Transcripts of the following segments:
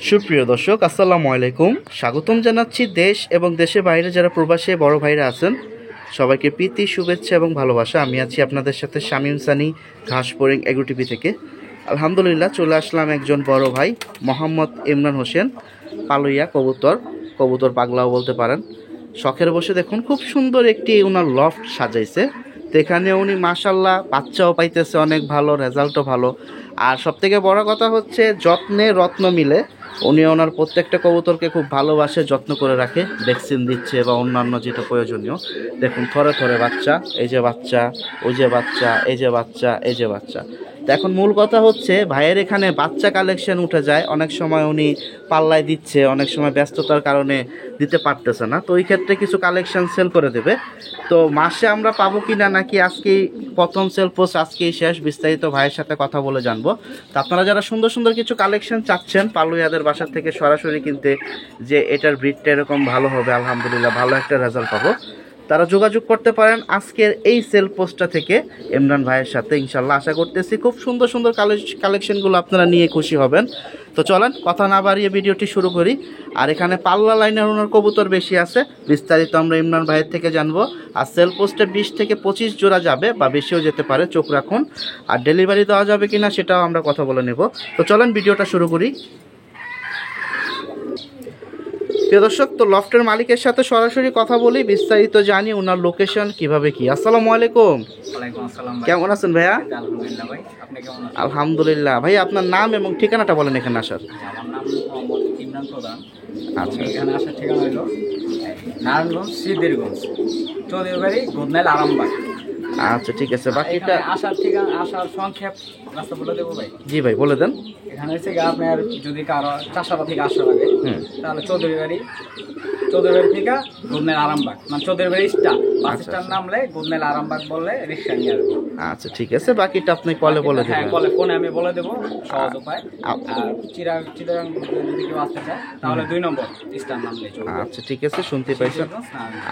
সুপ্রিয় দর্শক, আসসালামু আলাইকুম। স্বাগতম জানাচ্ছি দেশ এবং দেশের বাইরে যারা প্রবাসী বড় ভাইরা আছেন, সবাইকে প্রীতি, শুভেচ্ছা এবং ভালোবাসা। আমি আছি আপনাদের সাথে শামীম সানি, ঘাসফড়িং এগ্রো টিভি থেকে। আলহামদুলিল্লাহ চলে আসলাম একজন বড় ভাই মোহাম্মদ ইমরান হোসেন, পালুইয়া কবুতর পাগলাও বলতে পারেন। শখের বসে দেখুন খুব সুন্দর একটি ওনার লফট সাজাইছে। তো এখানে উনি মাশাল্লাহ বাচ্চাও পাইতেছে, অনেক ভালো, রেজাল্টও ভালো। আর সবথেকে বড় কথা হচ্ছে যত্নে রত্ন মিলে। উনি ওনার প্রত্যেকটা কবুতরকে খুব ভালোবাসে, যত্ন করে রাখে, ভ্যাকসিন দিচ্ছে বা অন্যান্য যেটা প্রয়োজনীয়। দেখুন থরে থরে বাচ্চা, এই যে বাচ্চা, ওই যে বাচ্চা, এই যে বাচ্চা, এই যে বাচ্চা। তো এখন মূল কথা হচ্ছে ভাইয়ের এখানে বাচ্চা কালেকশন উঠে যায়, অনেক সময় উনি পাল্লায় দিচ্ছে, অনেক সময় ব্যস্ততার কারণে দিতে পারতেছে না। তো ওই ক্ষেত্রে কিছু কালেকশন সেল করে দেবে। তো মাসে আমরা পাবো কি না, নাকি আজকেই প্রথম সেল পোস্ট, আজকেই শেষ, বিস্তারিত ভাইয়ের সাথে কথা বলে জানবো। তো আপনারা যারা সুন্দর সুন্দর কিছু কালেকশন চাচ্ছেন পালুইয়াদের বাসা থেকে সরাসরি কিনতে, যে এটার ব্রিডটা এরকম ভালো হবে, আলহামদুলিল্লাহ ভালো একটা রেজাল্ট পাবো, তারা যোগাযোগ করতে পারেন আজকের এই সেল পোস্টটা থেকে ইমরান ভাইয়ের সাথে। ইনশাল্লাহ আশা করতেছি খুব সুন্দর সুন্দর কালেকশনগুলো আপনারা নিয়ে খুশি হবেন। তো চলেন কথা না বাড়িয়ে ভিডিওটি শুরু করি। আর এখানে পাল্লা লাইনের ওনার কবুতর বেশি আছে, বিস্তারিত আমরা ইমরান ভাইয়ের থেকে জানবো। আর সেল পোস্টে 20 থেকে 25 জোড়া যাবে বা বেশিও যেতে পারে, চোখ রাখুন। আর ডেলিভারি দেওয়া যাবে কিনা সেটাও আমরা কথা বলে নেব। তো চলেন ভিডিওটা শুরু করি। প্রিয় দর্শক, তো লফটের মালিকের সাথে সরাসরি কথা বলি, বিস্তারিত জানি ওনার লোকেশন কিভাবে কি। আসসালামু আলাইকুম। ওয়ালাইকুম আসসালাম ভাই। কেমন আছেন ভাইয়া? আলহামদুলিল্লাহ ভাই, আপনি কেমন আছেন? আলহামদুলিল্লাহ। ভাই আপনার নাম এবং ঠিকানাটা বলেন এখানে আসার। আমার নাম মোহাম্মদ ইমরান প্রধান। আচ্ছা, এখানে আসার ঠিকানা হলো নারায়ণগঞ্জ সিদ্ধিরগঞ্জ, চৌধুরীবাড়ি, গোদনাইল, আরামবাগ। আচ্ছা ঠিক আছে, বাকিটা এখানে আসার ঠিকানা, আসার সংক্ষেপ রাস্তা বলে দেবো ভাই। জি ভাই বলে দেন। এখানে হচ্ছে কি আপনার যদি কারো চাষাবা থেকে আসা লাগে তাহলে চৌধুরীবাড়ি থেকে গোদনাইল, আরামবাগ, মানে চৌধুরীবাড়ি স্টার বাস স্ট্যান্ড নামলে গোদনাইল আরামবাগ বললে রিক্সা নিয়ে আসবে। আচ্ছা ঠিক আছে, বাকিটা আপনি কলে বলে হ্যাঁ, দেবেন। কলে ফোনে আমি বলে দেবো, সহজ উপায়। আর চিরাং যদি কেউ আসতে চায় তাহলে 2 নম্বর স্টার নামলে চলবে। আচ্ছা ঠিক আছে, শুনতে পাইছেন।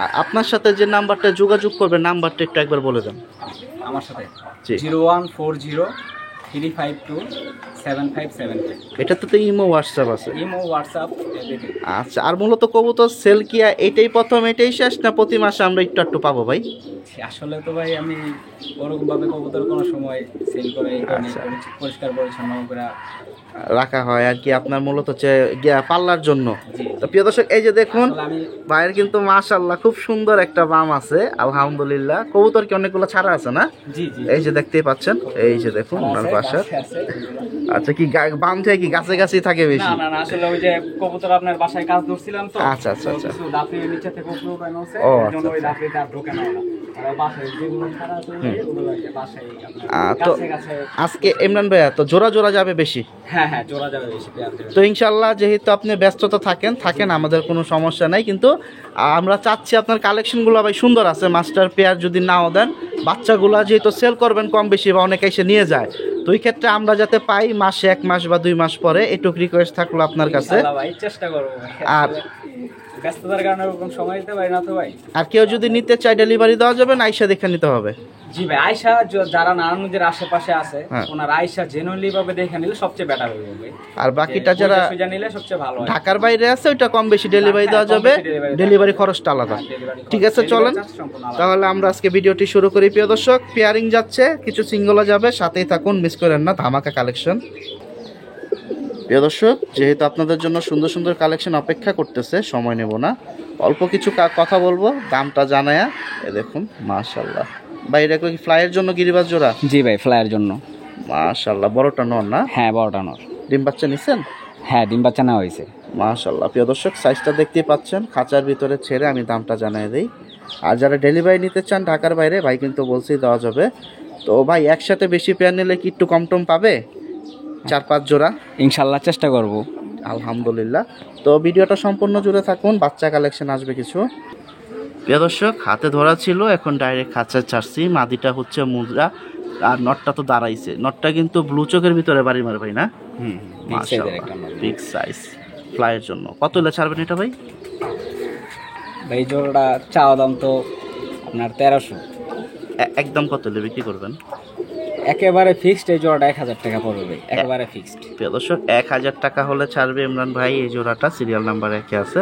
আর আপনার সাথে যে নাম্বারটা যোগাযোগ করবে, নাম্বারটা একটু একবার বলে দেন। আমার সাথে জি। 01403527575। এটাতে তো ইমো হোয়াটসঅ্যাপ আছে। Imo, WhatsApp, everything. আচ্ছা, আর মূলত কবুতর সেল কিয়া এটাই প্রথম, এটাই শেষ, না প্রতি মাসে আমরা একটু একটু পাবো ভাই? আসলে তো ভাই আমি ওরকম ভাবে কবুতর কোনো সময় সেল করে এই কারণে আচ্ছা। পরিষ্কার পরিচ্ছন্ন করে রাখা হয় আর কি, আপনার মূলত হচ্ছে পাল্লার জন্য। জি। তো প্রিয় দর্শক, এই যে দেখুন আসলে আমি ভাইয়ের কিন্তু মাশাআল্লাহ খুব সুন্দর একটা বাম আছে, আলহামদুলিল্লাহ। কবুতর কি অনেকগুলো ছাড়া আছে না? জি জি এই যে দেখতেই পাচ্ছেন, এই যে দেখুন ওনার পাশে। আছে। আচ্ছা, কি বাম থেকে কি গাছে গাছেই থাকে না বেশি? না না, আসলে ওই যে কবুতর আপনার বাসায় কাজ ধরছিলাম তো। আচ্ছা আচ্ছা আচ্ছা। কিছু দাঁতের নিচে থেকে উপরে উঠানো আছে, ও, এর জন্য আচ্ছা, ওই দাঁতে তার ঢোকে না ওরা। আর বাসায় যেগুলো ছাড়া আছে ওগুলো একটা বাসায় তো কাছে কাছে। আজকে ইমরান ভাইয়া তো জোড়া জোড়া যাবে বেশি। হ্যাঁ হ্যাঁ, জোড়া যাবে বেশি, পেয়ার যাবে। তো ইনশাল্লাহ যেহেতু আপনি ব্যস্ততা থাকেন, আমাদের কোনো সমস্যা নাই। কিন্তু আমরা চাচ্ছি আপনার কালেকশনগুলো ভাই সুন্দর আছে। মাস্টার পেয়ার যদি নাও দেন, বাচ্চাগুলো যেহেতু সেল করবেন কম বেশি বা অনেকে এসে নিয়ে যায়, তো ওই ক্ষেত্রে আমরা যাতে পাই মাসে 1 মাস বা 2 মাস পরে, এটুকু রিকোয়েস্ট থাকলো আপনার কাছে। ইনশাআল্লাহ ভাই, চেষ্টা করবো ভাই। আর ব্যস্ততার কারণে ওরকম সময় দিতে পারি না তো ভাই। আর কেউ যদি নিতে চায় ডেলিভারি দেওয়া যাবে না, আইসা দেখে নিতে হবে? জি ভাই, আয়সা যারা নারায়ণগঞ্জের আশেপাশে আছে হ্যাঁ। ওনার আয়সা জেনুইনলি ভাবে দেখে নিলে সবচেয়ে বেটার হবে ভাই। আর বাকিটা যারা সুজা নিলে সবচেয়ে ভালো হয়। ঢাকার বাইরে আছে ওইটা কম বেশি ডেলিভারি দেওয়া যাবে, ডেলিভারি খরচটা আলাদা। ঠিক আছে, চলেন তাহলে আমরা আজকে ভিডিওটি শুরু করি। প্রিয় দর্শক, পেয়ারিং যাচ্ছে, কিছু সিঙ্গলও যাবে, সাথেই থাকুন, মিস করেন না ধামাকা কালেকশন। প্রিয় দর্শক, যেহেতু আপনাদের জন্য সুন্দর সুন্দর কালেকশন অপেক্ষা করতেছে, সময় নেব না, অল্প কিছু কথা বলবো, দামটা জানায়া। এ দেখুন মাশাআল্লাহ ভাই, এটা কি ফ্লাইয়ের জন্য গিরিবাজ জোড়া? জি ভাই, ফ্লাইয়ের জন্য। মাশাআল্লাহ, বড়টা নর না? হ্যাঁ, বড়টা নর। ডিম বাচ্চা নিছেন? হ্যাঁ, ডিম বাচ্চা নেওয়া হয়েছে। মাশাআল্লাহ। প্রিয় দর্শক, সাইজটা দেখতেই পাচ্ছেন, খাঁচার ভিতরে ছেড়ে আমি দামটা জানিয়ে দিই। আর যারা ডেলিভারি নিতে চান ঢাকার বাইরে, ভাই কিন্তু বলছেই দেওয়া যাবে। তো ভাই একসাথে বেশি পেয়ার নিলে কি একটু কম টম পাবে? 4-5 জোড়া ইনশাল্লাহ চেষ্টা করব। আলহামদুলিল্লাহ। তো ভিডিওটা সম্পূর্ণ জুড়ে থাকুন, বাচ্চা কালেকশন আসবে কিছু। প্রিয় দর্শক, হাতে ধরা ছিল, এখন ডাইরেক্ট খাঁচা ছাড়ছি। মাদিটা হচ্ছে মুদ্রা, আর নটটা তো দাঁড়াইছে। নটটা কিন্তু ব্লু চোখের ভিতরে বাড়ি মার ভাই না? বিগ সাইজ ফ্লাইয়ের জন্য। কত হলে ছাড়বেন এটা ভাই? ভাই জোড়াটা চাওয়া দাম তো আপনার 1300। একদম কত হলে বিক্রি করবেন? একেবারে ফিক্সড এই জোড়াটা 1000 টাকা পড়বে ভাই, একেবারে ফিক্সড। প্রিয় দর্শক 1000 টাকা হলে ছাড়বে ইমরান ভাই এই জোড়াটা, সিরিয়াল নাম্বার 1 আছে।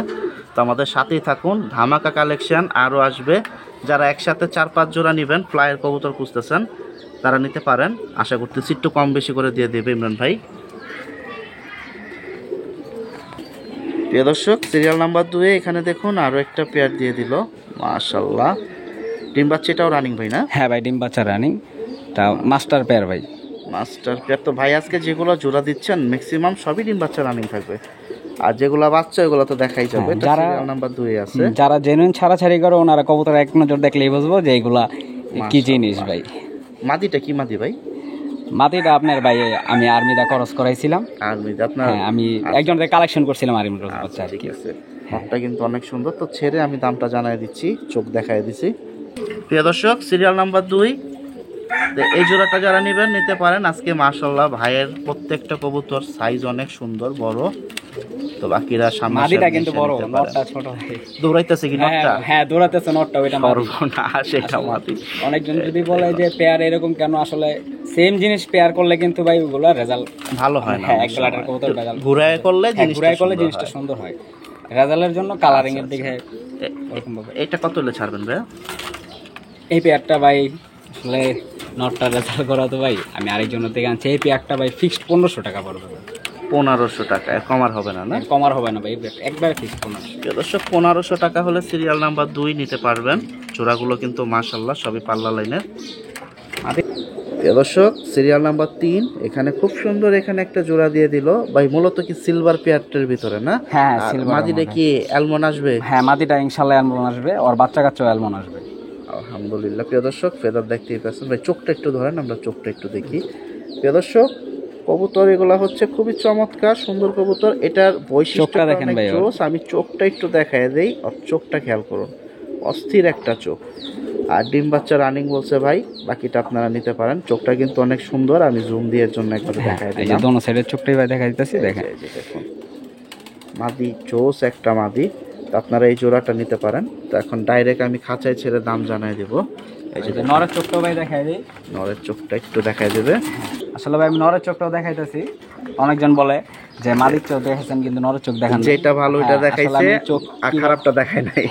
তো আমাদের সাথেই থাকুন, ধামাকা কালেকশন আরও আসবে। যারা একসাথে 4-5 জোড়া নেবেন, ফ্লাইয়ের কবুতর খুঁজতেছেন, তারা নিতে পারেন। আশা করতেছি একটু কম বেশি করে দিয়ে দেবে ইমরান ভাই। প্রিয় দর্শক সিরিয়াল নাম্বার 2 এখানে দেখুন আরও একটা পেয়ার দিয়ে দিল, মাশাল্লাহ। ডিম বাচ্চাটাও রানিং ভাই না? হ্যাঁ ভাই, ডিম বাচ্চা রানিং, তা মাস্টার পেয়ার ভাই। Master pair. তো ভাই আজকে যেগুলো জোড়া দিচ্ছেন ম্যাক্সিমাম সবই ডিম বাচ্চা রানিং থাকবে, আর যেগুলো বাচ্চা এগুলো তো দেখাই যাবে। এটা যারা সিরিয়াল নাম্বার 2 আছে। যারা জেনুইন ছাড়াছাড়ি করে ওনারা কবুতর এক নজর দেখলেই বুঝবো যে এগুলা কি জিনিস ভাই। মাদিটা কি মাদি ভাই? মাটিটা আপনার ভাই আমি আর্মিদা খরচ করাইছিলাম, আর আপনার হ্যাঁ আমি একজনের কালেকশন করছিলাম আর্মির বাচ্চা আর ঠিক কি। আছে, মাপটা কিন্তু অনেক সুন্দর। তো ছেড়ে আমি দামটা জানাই দিচ্ছি, চোখ দেখাই দিছি। প্রিয় দর্শক সিরিয়াল নাম্বার 2 এই জোড়াটা যারা নেবেন নিতে পারেন আজকে। মাশাআল্লাহ ভাইয়ের প্রত্যেকটা কবুতর সাইজ অনেক সুন্দর বড়। তো বাকিরা সামনে মাটিটা কিন্তু বড়, নটটা ছোট ভাই। দৌড়াইতেছে কি নটটা? হ্যাঁ দৌড়াতেছে নটটা, ওইটা না সেটা মাটি। অনেকজন যদি বলে যে পেয়ার এরকম কেন, আসলে সেম জিনিস পেয়ার করলে কিন্তু ভাই ওগুলো রেজাল্ট ভালো হয় না। হ্যাঁ, এক ব্লাডের কবুতর রেজাল্ট ঘুরায় করলে জিনিসটা সুন্দর হয়। রেজাল্টের জন্য কালারিং এর দিকে এরকম ভাবে। এটা কত হলে ছাড়বেন ভাই? এই পেয়ারটা ভাই আসলে নটটা রেজাল্ট করা তো ভাই আমি আরেকজনের থেকে আনছি। এই পেয়ারটা ভাই ফিক্সড 1500 টাকা পড়বে। 1500 টাকা, কমার হবে না? না কমার হবে না ভাই, একবারে ফিক্সড 1500। দর্শক 1500 টাকা হলে সিরিয়াল নাম্বার 2 নিতে পারবেন। জোড়াগুলো কিন্তু মাশাআল্লাহ সবই পাল্লা লাইনের। দর্শক সিরিয়াল নাম্বার 3 এখানে খুব সুন্দর, এখানে একটা জোড়া দিয়ে দিল ভাই। মূলত কি সিলভার পেয়ারটার ভিতরে না? হ্যাঁ আর সিলভার। মাদিটা কি অ্যালমন আসবে? হ্যাঁ মাদিটা ইনশাআল্লাহ অ্যালমন আসবে, আর বাচ্চা কাচ্চাও অ্যালমন আসবে আলহামদুলিল্লাহ। প্রিয় দর্শক ফেদার দেখতেই পাচ্ছেন ভাই, চোখটা একটু ধরেন, আমরা চোখটা একটু দেখি। প্রিয় দর্শক কবুতর এগুলা হচ্ছে খুবই চমৎকার সুন্দর কবুতর। এটার বৈশিষ্ট্যটা দেখেন ভাই, আমি চোখটা একটু দেখায় দেই, আর চোখটা খেয়াল করুন, অস্থির একটা চোখ। আর ডিম বাচ্চা রানিং বলছে ভাই, বাকিটা আপনারা নিতে পারেন। চোখটা কিন্তু অনেক সুন্দর, আমি জুম দিয়ে জন্য একবার দেখায় দিই। এই যে দোনো সাইডের চোখটাই ভাই দেখা দিতেছি, দেখেন এই যে দেখুন মাদি, চোস একটা মাদি। তো আপনারা এই জোড়াটা নিতে পারেন। তো এখন ডাইরেক্ট আমি খাঁচায় ছেড়ে দাম জানাই দেব। এই যে নরের চোখটাও ভাই দেখাই দিই, নরের চোখটা একটু দেখাই দেবে। আসলে ভাই আমি নরের চোখটাও দেখাইতেছি। অনেকজন বলে যে মালিক চোখ দেখাচ্ছেন কিন্তু নরের চোখ দেখান, যেটা ভালো এটা দেখাইছে আর খারাপটা দেখায় নাই।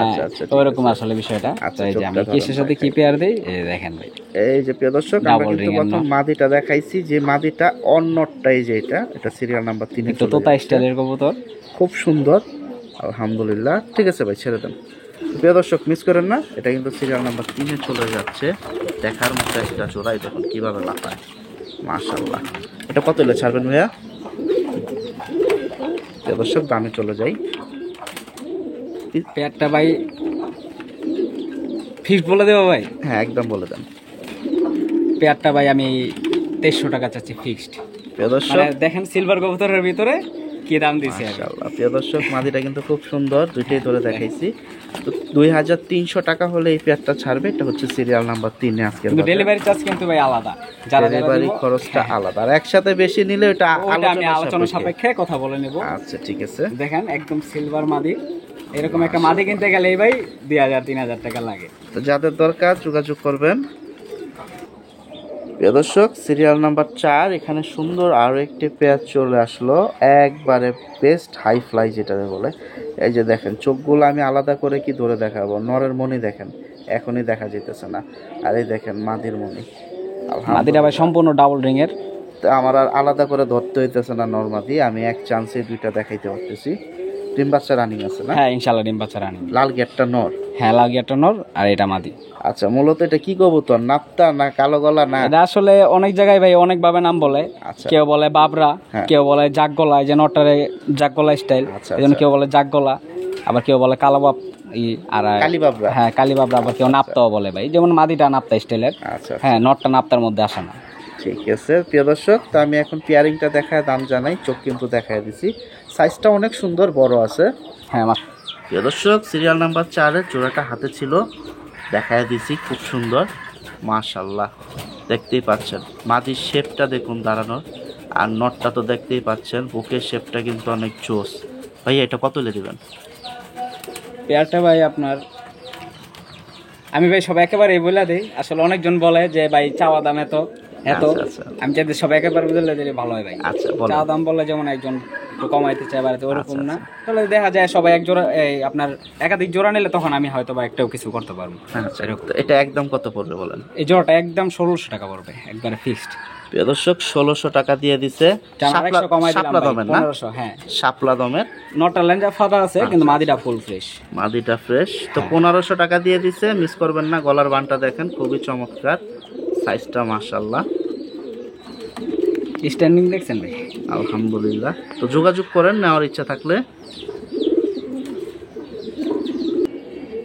আচ্ছা আচ্ছা, তো এরকম আসলে বিষয়টা। আচ্ছা এই যে আমি কিসের সাথে কি পেয়ার দেই, এই যে দেখেন ভাই। এই যে প্রিয় দর্শক আমরা কিন্তু প্রথম মাদিটা দেখাইছি, যে মাদিটা অন্যটাই, যে এটা সিরিয়াল নাম্বার 3 এ তোতা স্টাইলের কবুতর, খুব সুন্দর আলহামদুলিল্লাহ। ঠিক আছে ভাই ছেড়ে দেন। প্রিয় দর্শক মিস করেন না, এটা কিন্তু সিরিয়াল নাম্বার 3 এ চলে যাচ্ছে। দেখার মতো একটা জোড়াই, দেখুন কিভাবে লাফায়, মাশাআল্লাহ। এটা কত হলে ছাড়বেন ভাইয়া? প্রিয় দর্শক দামে চলে যাই। পেয়ারটা ভাই ফিক্স বলে দেবো ভাই? হ্যাঁ একদম বলে দেন। পেয়ারটা ভাই আমি 2300 টাকা চাচ্ছি ফিক্সড। প্রিয় দর্শক দেখেন সিলভার কবুতরের ভিতরে কি দাম দিছে। মাশাআল্লাহ। প্রিয় দর্শক মাদিটা কিন্তু খুব সুন্দর, দুইটাই ধরে দেখাইছি। তো 2300 টাকা হলে এই পেয়ারটা ছাড়বে। এটা হচ্ছে সিরিয়াল নাম্বার 3 এ আজকে। কিন্তু ডেলিভারি চার্জ কিন্তু ভাই আলাদা, যারা ডেলিভারি খরচটা আলাদা, আর একসাথে বেশি নিলে এটা আলোচনা সাপেক্ষে কথা বলে নেব। আচ্ছা ঠিক আছে। দেখেন একদম সিলভার মাদি, এরকম একটা মাদি কিনতে গেলেই ভাই 2000-3000 টাকা লাগে। তো যাদের দরকার যোগাযোগ করবেন। প্রিয় দর্শক সিরিয়াল নাম্বার 4 এখানে সুন্দর আরো একটি পেয়ার চলে আসলো, একবারে বেস্ট হাই ফ্লাই যেটাকে বলে। এই যে দেখেন চোখগুলো আমি আলাদা করে কি ধরে দেখাবো। নরের মনি দেখেন এখনই দেখা যেতেছে না, আর এই দেখেন মাদির মনি। মাদিটা ভাই সম্পূর্ণ ডাবল রিং এর। আমার আর আলাদা করে ধরতে হইতেছে না নরমাদি, আমি এক চান্সে দুইটা দেখাইতে পারতেছি। ডিম বাচ্চা রানিং আছে না? হ্যাঁ ইনশাআল্লাহ ডিম বাচ্চা রানিং। লাল গেটটা নর? হ্যাঁ লাল গেটটা নর, আর এটা মাদি। আচ্ছা মূলত এটা কি কবুতর, নাপ্তা না কালো গলা না? এটা আসলে অনেক জায়গায় ভাই অনেক ভাবে নাম বলে। আচ্ছা। কেউ বলে বাবরা, কেউ বলে জাগ গলা, এই যে নটারে জাগ গলা স্টাইল, এজন্য কেউ বলে জাগ গলা, আবার কেউ বলে কালো বাপ আর কালী বাবরা। হ্যাঁ কালী বাবরা, আবার কেউ নাপ্তাও বলে ভাই, যেমন মাদিটা নাপ্তা স্টাইলের। আচ্ছা হ্যাঁ নটটা নাপ্তার মধ্যে আসে না। ঠিক আছে প্রিয় দর্শক, তো আমি এখন পেয়ারিংটা দেখায় দাম জানাই। চোখ কিন্তু দেখায় দিছি, সাইজটা অনেক সুন্দর বড় আছে। হ্যাঁ প্রিয় দর্শক সিরিয়াল নাম্বার 4 এর জোড়াটা হাতে ছিল, দেখায় দিছি, খুব সুন্দর মাশাআল্লাহ। দেখতেই পাচ্ছেন মাদির শেপটা দেখুন দাঁড়ানোর, আর নটটা তো দেখতেই পাচ্ছেন, বুকের শেপটা কিন্তু অনেক জোস। ভাই এটা কত লে দিবেন? পেয়ারটা ভাই আপনার আমি ভাই সব একেবারে বলে দিই, আসলে অনেকজন বলে যে ভাই চাওয়া দাম এত এত, আচ্ছা, আচ্ছা। আমি চাইতে সব একেবারে বুঝলে দিলে ভালো হয় ভাই। আচ্ছা বলেন। চাওয়া দাম বললে যেমন একজন একটু কমাইতে চায় বাড়িতে, ওরকম আচ্ছা, না। তাহলে দেখা যায় সবাই এক জোড়া, এই আপনার একাধিক জোড়া নিলে তখন আমি হয়তো বা একটাও কিছু করতে পারবো। আচ্ছা, তো এটা একদম কত পড়বে বলেন? এই জোড়াটা একদম 1600 টাকা পড়বে, একবারে ফিক্সড। প্রিয় দর্শক 1600 টাকা দিয়ে দিছে। শাপলা দমের না? 1500। হ্যাঁ, শাপলা দমের নটা লেঞ্জা ফাটা আছে, কিন্তু মাদিটা ফুল ফ্রেশ। মাদিটা ফ্রেশ। তো 1500 টাকা দিয়ে দিছে, মিস করবেন না। গলার বানটা দেখেন খুবই চমৎকার, সাইজটা মাশাআল্লাহ। স্ট্যান্ডিং দেখছেন ভাই? আলহামদুলিল্লাহ। তো যোগাযোগ করেন নেওয়ার ইচ্ছা থাকলে।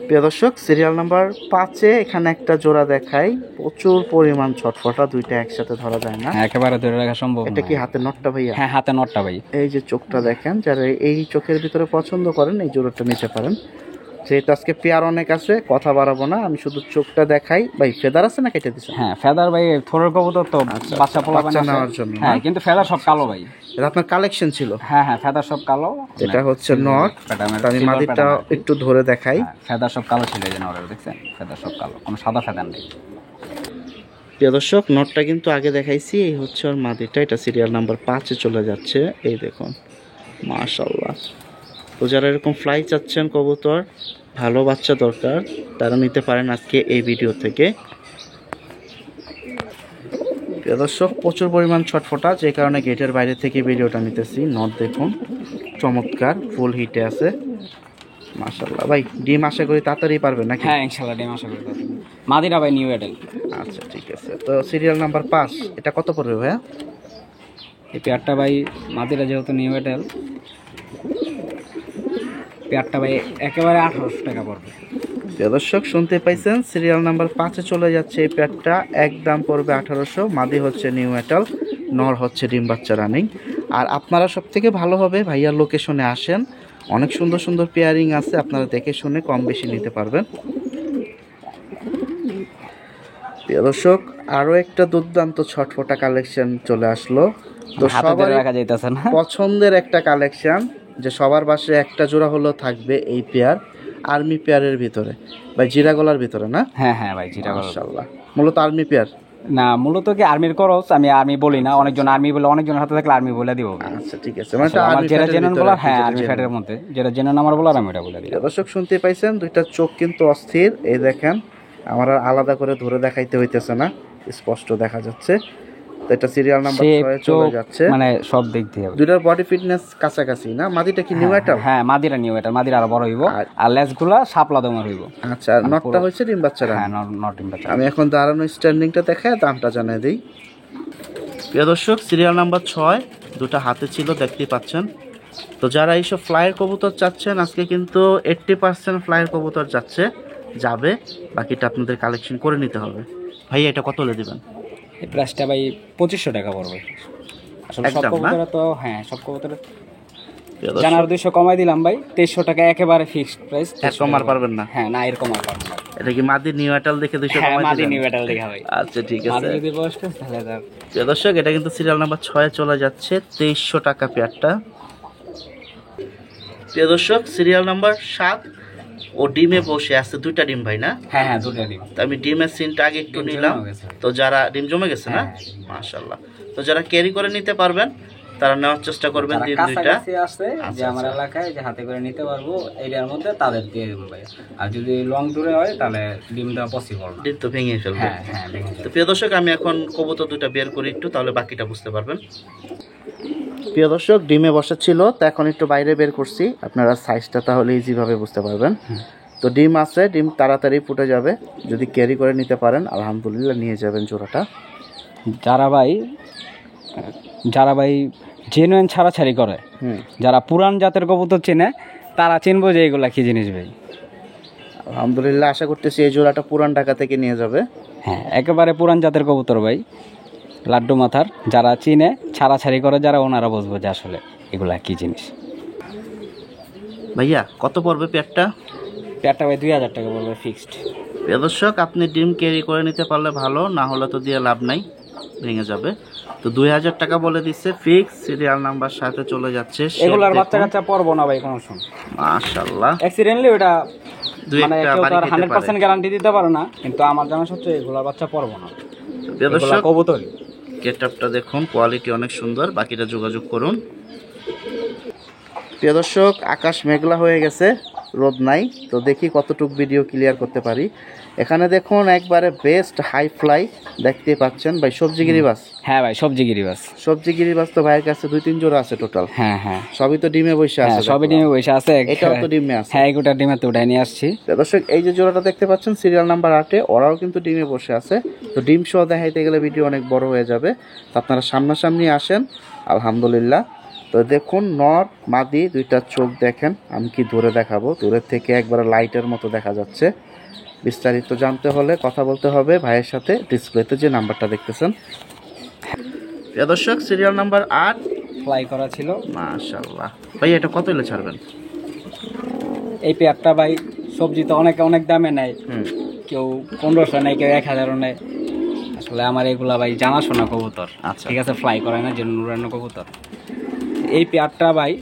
প্রিয় দর্শক, সিরিয়াল নাম্বার 5-এ এখানে একটা জোড়া দেখাই, প্রচুর পরিমাণ ছটফটা, দুইটা একসাথে ধরা যায় না। একেবারে ধরে রাখা সম্ভব না। এটা কি হাতে নটটা ভাইয়া? হ্যাঁ, হাতে নটটা ভাই। এই যে চোখটা দেখেন, যারা এই চোখের ভিতরে পছন্দ করেন এই জোড়াটা নিতে পারেন। যেহেতু আজকে পেয়ার অনেক আছে, কথা বাড়াবো না, আমি শুধু চোখটা দেখাই। ভাই ফেদার আছে না কেটে দিচ্ছেন? হ্যাঁ, ফেদার ভাই, থোরের কবুতর তো আচ্ছা, বাচ্চা পোলা বাচ্চা নেওয়ার জন্য। হ্যাঁ, কিন্তু ফেদার সব কালো ভাই। এটা আপনার কালেকশন ছিল? হ্যাঁ হ্যাঁ, ফেদার সব কালো। এটা হচ্ছে নট। আমি মাদিটা একটু ধরে দেখাই। ফেদার সব কালো ছিল, এই যে নরের দেখছেন, ফেদার সব কালো, কোনো সাদা ফেদার নেই। প্রিয় দর্শক, নটটা কিন্তু আগে দেখাইছি। এই হচ্ছে ওর মাদিটা, এটা সিরিয়াল নাম্বার 5-এ চলে যাচ্ছে। এই দেখুন মাশাআল্লাহ। তো যারা এরকম ফ্লাই চাচ্ছেন, কবুতর ভালো বাচ্চা দরকার, তারা নিতে পারেন আজকে এই ভিডিও থেকে। প্রিয় দর্শক, প্রচুর পরিমাণ ছটফটা, যে কারণে গেটের বাইরে থেকে ভিডিওটা নিতেছি। নট দেখুন চমৎকার, ফুল হিটে আছে মাশাআল্লাহ। ভাই ডিম আশা করি তাড়াতাড়ি পারবে নাকি? হ্যাঁ, ইনশাআল্লাহ ডিম আশা করি। মাদিরা ভাই নিউ এডেল। আচ্ছা ঠিক আছে। তো সিরিয়াল নাম্বার 5, এটা কত পড়বে ভাইয়া? এই পেয়ারটা ভাই, মাদিরা যেহেতু নিউ এডেল, পেয়ারটা ভাই একেবারে 1800 টাকা পড়বে। প্রিয় দর্শক, শুনতে পাইছেন, সিরিয়াল নাম্বার 5-এ চলে যাচ্ছে এই পেয়ারটা, একদম পড়বে 1800। মাদি হচ্ছে নিউ এটাল, নর হচ্ছে ডিম বাচ্চা রানিং। আর আপনারা সব থেকে ভালো হবে ভাইয়ার লোকেশনে আসেন, অনেক সুন্দর সুন্দর পেয়ারিং আছে, আপনারা দেখে শুনে কম বেশি নিতে পারবেন। প্রিয় দর্শক, আরও একটা দুর্দান্ত ছটফটা কালেকশন চলে আসলো। তো সবার রাখা যাইতেছে না, পছন্দের একটা কালেকশন, যে সবার বাসায় একটা জোড়া হলেও থাকবে এই পেয়ার, আর্মি পেয়ারের ভিতরে ভাই, জিরা গলার ভিতরে না? হ্যাঁ হ্যাঁ ভাই, জিরা গলা। মাশাআল্লাহ, মূলত আর্মি পেয়ার না, মূলত কি আর্মির করস, আমি আর্মি বলি না, অনেকজন আর্মি বলে, অনেকজনের হাতে থাকলে আর্মি বলে দিব। আচ্ছা ঠিক আছে, মানে আমার যেটা জেনুইন বলার, হ্যাঁ আর্মি ফ্যাটের মধ্যে যেটা জেনুইন আমার বলার, আমি এটা বলে দিই। দর্শক শুনতে পাইছেন, দুইটা চোখ কিন্তু অস্থির। এই দেখেন, আমার আর আলাদা করে ধরে দেখাইতে হইতেছে না, স্পষ্ট দেখা যাচ্ছে। তো এটা সিরিয়াল নাম্বার 6-এ চলে যাচ্ছে, মানে সব দিক দিয়ে দুইটার বডি ফিটনেস কাছাকাছি না? মাদিটা কি নিউ এটাল? হ্যাঁ, মাদিরা নিউ এটাল, মাদিরা আরো বড় হইব, আর লেজগুলা শাপলা দমের হইব। আচ্ছা, আর নটটা হচ্ছে ডিম বাচ্চা রানী। হ্যাঁ, নট ডিম বাচ্চা। আমি এখন দাঁড়ানো স্ট্যান্ডিংটা দেখায় দামটা জানিয়ে দিই। প্রিয় দর্শক, সিরিয়াল নাম্বার 6 দুটো হাতে ছিল, দেখতেই পাচ্ছেন। তো যারা এইসব ফ্লাইয়ের কবুতর চাচ্ছেন, আজকে কিন্তু 80% ফ্লাইয়ের কবুতর যাবে, বাকিটা আপনাদের কালেকশন করে নিতে হবে। ভাই এটা কত হলে দিবেন? এই প্রাইসটা ভাই 2500 টাকা পড়বে। আসলে সব কবুতরে তো, হ্যাঁ সব কবুতরে জানার 200 কমাই দিলাম ভাই, 2300 টাকা একেবারে ফিক্সড প্রাইস। এরকম আর পারবেন না? হ্যাঁ, না এরকম আর পারবেন না। এটা কি মাদি নিউ এটাল দেখে 200 হ্যাঁ, কমাই দিবেন? মাদি নিউ এটাল দেখা ভাই। আচ্ছা ঠিক আছে। মাদি যদি বসতে তাহলে তার। প্রিয় দর্শক, এটা কিন্তু সিরিয়াল নাম্বার 6-এ চলে যাচ্ছে, 2300 টাকা পেয়ারটা। প্রিয় দর্শক, সিরিয়াল নাম্বার 7 ও ডিমে বসে আছে, দুইটা ডিম ভাই না? হ্যাঁ হ্যাঁ, দুটো ডিম। তো আমি ডিমের সিনটা আগে একটু নিলাম। তো যারা ডিম জমে গেছে না? মাশাআল্লাহ। তো যারা ক্যারি করে নিতে পারবেন তারা নেওয়ার চেষ্টা করবেন ডিম দুইটা। আছে যে আমার এলাকায় যে হাতে করে নিতে পারবো এরিয়ার মধ্যে, তাদের দিয়ে দেবো ভাই। আর যদি লং দূরে হয় তাহলে ডিম দেওয়া পসিবল না, ডিম তো ভেঙে ফেলবে। হ্যাঁ হ্যাঁ, ভেঙে তো প্রিয় দর্শক, আমি এখন কবুতর দুটো বের করি একটু, তাহলে বাকিটা বুঝতে পারবেন। প্রিয় দর্শক, ডিমে বসা ছিল, তো এখন একটু বাইরে বের করছি, আপনারা সাইজটা তাহলে ইজিভাবে বুঝতে পারবেন। তো ডিম আছে, ডিম তাড়াতাড়ি ফুটে যাবে, যদি ক্যারি করে নিতে পারেন আলহামদুলিল্লাহ নিয়ে যাবেন জোড়াটা। যারা ভাই জেনুইন ছাড়াছাড়ি করে, যারা পুরান জাতের কবুতর চেনে, তারা চিনবো যে এগুলা কি জিনিস ভাই। আলহামদুলিল্লাহ, আশা করতেছি এই জোড়াটা পুরান ঢাকা থেকে নিয়ে যাবে। হ্যাঁ, একেবারে পুরান জাতের কবুতর ভাই, লাড্ডু মাথার। যারা চিনে, ছাড়াছাড়ি করে যারা, ওনারা বুঝবো যে আসলে এগুলা কি জিনিস। ভাইয়া কত পড়বে পেয়ারটা? পেয়ারটা ভাই 2000 টাকা পড়বে ফিক্সড। প্রিয় দর্শক, আপনি ডিম ক্যারি করে নিতে পারলে ভালো, না হলে তো দিয়ে লাভ নাই, ভেঙে যাবে। তো 2000 টাকা বলে দিচ্ছে ফিক্স। সিরিয়াল নাম্বার 7-এ চলে যাচ্ছে। এগুলার বাচ্চা কাচ্চা পড়বো না ভাই কোনো সময়, মাশাআল্লাহ। অ্যাক্সিডেন্টলি ওটা দুই মানে একটা কেউ বাড়ি তার খেতে পারে। 100% গ্যারান্টি দিতে পারে না, কিন্তু আমার জানা সত্ত্বে এগুলা বাচ্চা পড়বো না। প্রিয় এগুলা দর্শক, কবুতরই। গেটআপটা দেখুন, কোয়ালিটি অনেক সুন্দর, বাকিটা যোগাযোগ করুন। প্রিয় দর্শক, আকাশ মেঘলা হয়ে গেছে, রোদ নাই, তো দেখি কতটুক ভিডিও ক্লিয়ার করতে পারি। এখানে দেখুন একবারে বেস্ট হাই ফ্লাই দেখতে পাচ্ছেন ভাই, সবজি গিরিবাস। হ্যাঁ ভাই, সবজি গিরিবাস। সবজি গিরিবাস তো ভাইয়ের কাছে 2-3 জোড়া আছে টোটাল। হ্যাঁ হ্যাঁ সবই তো ডিমে বসে হ্যাঁ, আছে, সবই ডিমে বসে আছে। এটাও তো ডিমে আছে। হ্যাঁ, এগুলা ডিমে তো উঠাই নিয়ে আসছি। প্রিয় দর্শক, এই যে জোড়াটা দেখতে পাচ্ছেন সিরিয়াল নাম্বার 8-এ, ওরাও কিন্তু ডিমে বসে আছে। তো ডিম সহ দেখাইতে গেলে ভিডিও অনেক বড় হয়ে যাবে, তো আপনারা সামনাসামনি আসেন। আলহামদুলিল্লাহ। তো দেখুন নর মাদি দুইটা চোখ দেখেন, আমি কি দূরে দেখাবো, দূরের থেকে একবারে লাইটের মতো দেখা যাচ্ছে। বিস্তারিত জানতে হলে কথা বলতে হবে ভাইয়ের সাথে, ডিসপ্লেতে যে নাম্বারটা দেখতেছেন। প্রিয় দর্শক, সিরিয়াল নাম্বার 8 ফ্লাই করা ছিল। মাশাআল্লাহ। ভাই এটা কত হলে ছাড়বেন? এই পেয়ারটা ভাই, সবজি তো অনেক অনেক দামে নেয়, হুম, কেউ 1500 নেয়, কেউ 1000 নেয়। আসলে আমার এগুলা ভাই জানাশোনা কবুতর, আচ্ছা। ঠিক আছে, ফ্লাই করে না, যে নুরানো কবুতর। এই পেয়ারটা ভাই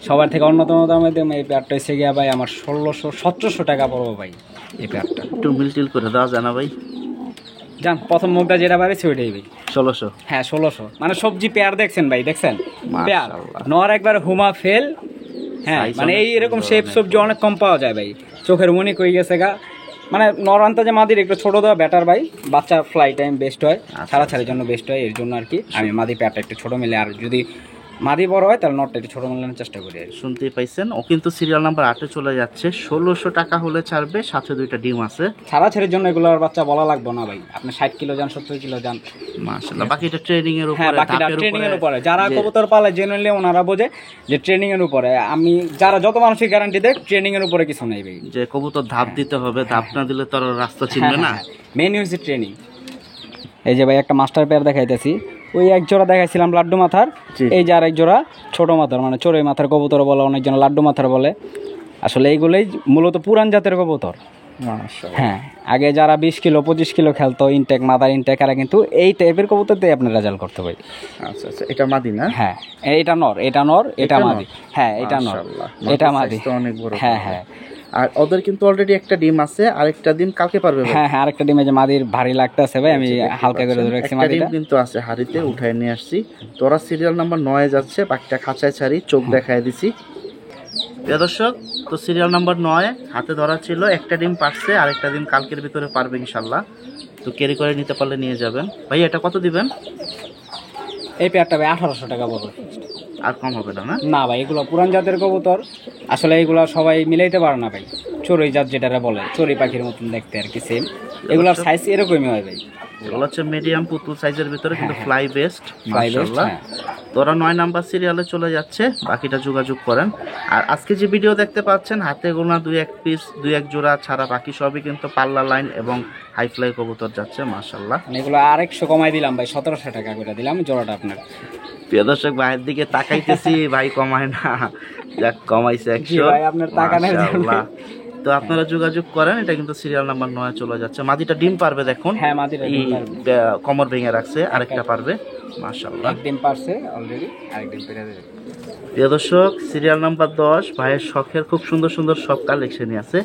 সবার থেকে অন্যতম দামে দাম। এই পেয়ারটা এসে গিয়া ভাই আমার 1600-1700 টাকা পড়বো ভাই এই পেয়ারটা। একটু মিলটিল করে দেওয়া যায় না ভাই? জান, প্রথম মুখটা যেটা বাড়িছে ওইটাই ভাই 1600। হ্যাঁ 1600। মানে সবজি পেয়ার দেখছেন ভাই, দেখছেন পেয়ার মাশাআল্লাহ। নর একবার হুমা ফেল। হ্যাঁ, Size মানে অনেক এই এরকম সুন্দর, শেপ অনেক সবজি অনেক কম পাওয়া যায় ভাই। চোখের মনি কই গেছে গা। মানে নর আন্তাজে মাদির একটু ছোট দেওয়া বেটার ভাই, বাচ্চা ফ্লাই টাইম বেস্ট হয়, ছাড়াছাড়ির জন্য বেস্ট হয়। এর জন্য আর কি আমি মাদি পেয়ারটা একটু ছোট মিলে, আর যদি মাদি বড় হয় তাহলে নটটা একটু ছোট মিলানোর চেষ্টা করি আর কি। শুনতেই পাইছেন, ও কিন্তু সিরিয়াল নাম্বার 8-এ চলে যাচ্ছে। 1600 টাকা হলে ছাড়বে, সাথে দুইটা ডিম আছে। ছাড়াছাড়ির জন্য এগুলোর বাচ্চা বলা লাগবে না ভাই, আপনি 60 কিলো যান, 70 কিলো যান। মাশাআল্লাহ। বাকিটা ট্রেনিং এর হ্যাঁ, উপরে, বাকিটা ধাপের ট্রেনিং এর উপরে। উপরে। যারা কবুতর পালে জেনুইনলি ওনারা বোঝে যে ট্রেনিং এর উপরে। আমি যারা যত মানুষের গ্যারান্টি দেয়, ট্রেনিং এর উপরে কিছু নেই ভাই। যে কবুতর ধাপ দিতে হবে, ধাপ না দিলে তোর রাস্তা চিনবে না। মেন হচ্ছে ট্রেনিং। এই যে ভাই একটা মাস্টার পেয়ার দেখাইতেছি, ওই এক জোড়া দেখাইছিলাম লাড্ডু মাথার, জি। এই যে আরেক জোড়া ছোট মাথার, মানে চড়ুই মাথার কবুতর বলে, অনেকজন লাড্ডু মাথার বলে। আসলে এইগুলোই মূলত পুরান জাতের কবুতর। মাশাআল্লাহ। হ্যাঁ, আগে যারা 20 কিলো 25 কিলো খেলতো ইনটেক মাদার ইনটেক, এরা কিন্তু এই টাইপের কবুতর দিয়ে আপনার রেজাল্ট করতে পারি। আচ্ছা আচ্ছা, এটা মাদি না? হ্যাঁ, এটা নর, এটা নর, এটা এটা নর? মাদি। হ্যাঁ, এটা নর, মাশাআল্লাহ। এটা মাদির মাদি। size তো অনেক বড়। হ্যাঁ হ্যাঁ আর ওদের কিন্তু অলরেডি একটা ডিম আছে, আরেকটা ডিম কালকে পারবে ভাই? হ্যাঁ হ্যাঁ, আরেকটা ডিমে যে মাদির ভারী লাগতেছে ভাই, আমি হালকা করে ধরে রাখছি একটা ডিম মাদিটা। কিন্তু আছে হাড়িতে, উঠায় নিয়ে আসছি। তোরা সিরিয়াল নাম্বার 9-এ যাচ্ছে, বাকিটা খাঁচায় ছাড়ি, চোখ দেখায় দিছি। প্রিয় দর্শক, তো সিরিয়াল নাম্বার 9 হাতে ধরা ছিল, একটা ডিম পারছে, আরেকটা ডিম কালকের ভিতরে পারবে ইনশাল্লাহ। তো ক্যারি করে নিতে পারলে নিয়ে যাবেন। ভাই এটা কত দিবেন? এই পেয়ারটা ভাই 1800 টাকা পড়বে। আর কম হবে না? না না ভাই, এগুলো পুরান জাতের কবুতর, আসলে এগুলো সবাই মিলাইতে পারে না ভাই। চড়ুই জাত যেটা বলে, চড়ুই পাখির মতন দেখতে আর কি, সেম। এগুলোর সাইজ এরকমই হয় ভাই। এগুলো হচ্ছে মিডিয়াম পুতুল সাইজের ভিতরে, কিন্তু হ্যাঁ, ফ্লাই বেস্ট। Fly best, মাশাআল্লাহ। হ্যাঁ। তোরা 9 নাম্বার সিরিয়ালে চলে যাচ্ছে, বাকিটা যোগাযোগ করেন। আর আজকে যে ভিডিও দেখতে পাচ্ছেন, হাতে গোনা 2-1 পিস 2-1 জোড়া ছাড়া বাকি সবই কিন্তু পাল্লা লাইন এবং হাই ফ্লাই কবুতর যাচ্ছে। মাশাআল্লাহ। মানে এগুলো আরেকশো কমাই দিলাম ভাই, 1700 টাকা করে দিলাম জোড়াটা আপনার। প্রিয় দর্শক, ভাইয়ের দিকে তাকাইতেছি, ভাই কমায় না, যাক কমাইছে জি 100। ভাই, আপনার তাকানোর জন্য। মাশাআল্লাহ। তো আপনারা যোগাযোগ করেন, এটা কিন্তু সিরিয়াল নাম্বার 9 চলে যাচ্ছে। মাদিটা ডিম পারবে দেখুন। হ্যাঁ, মাদিটা ডিম এই, পারবে। কমর ভেঙে রাখছে, আরেকটা পারবে। মাশাআল্লাহ। একদিন পারছে অলরেডি, আরেকদিন পেরে দেবে। প্রিয় দর্শক, সিরিয়াল নাম্বার 10 ভাইয়ের শখের খুব সুন্দর সুন্দর সব কালেকশনই আছে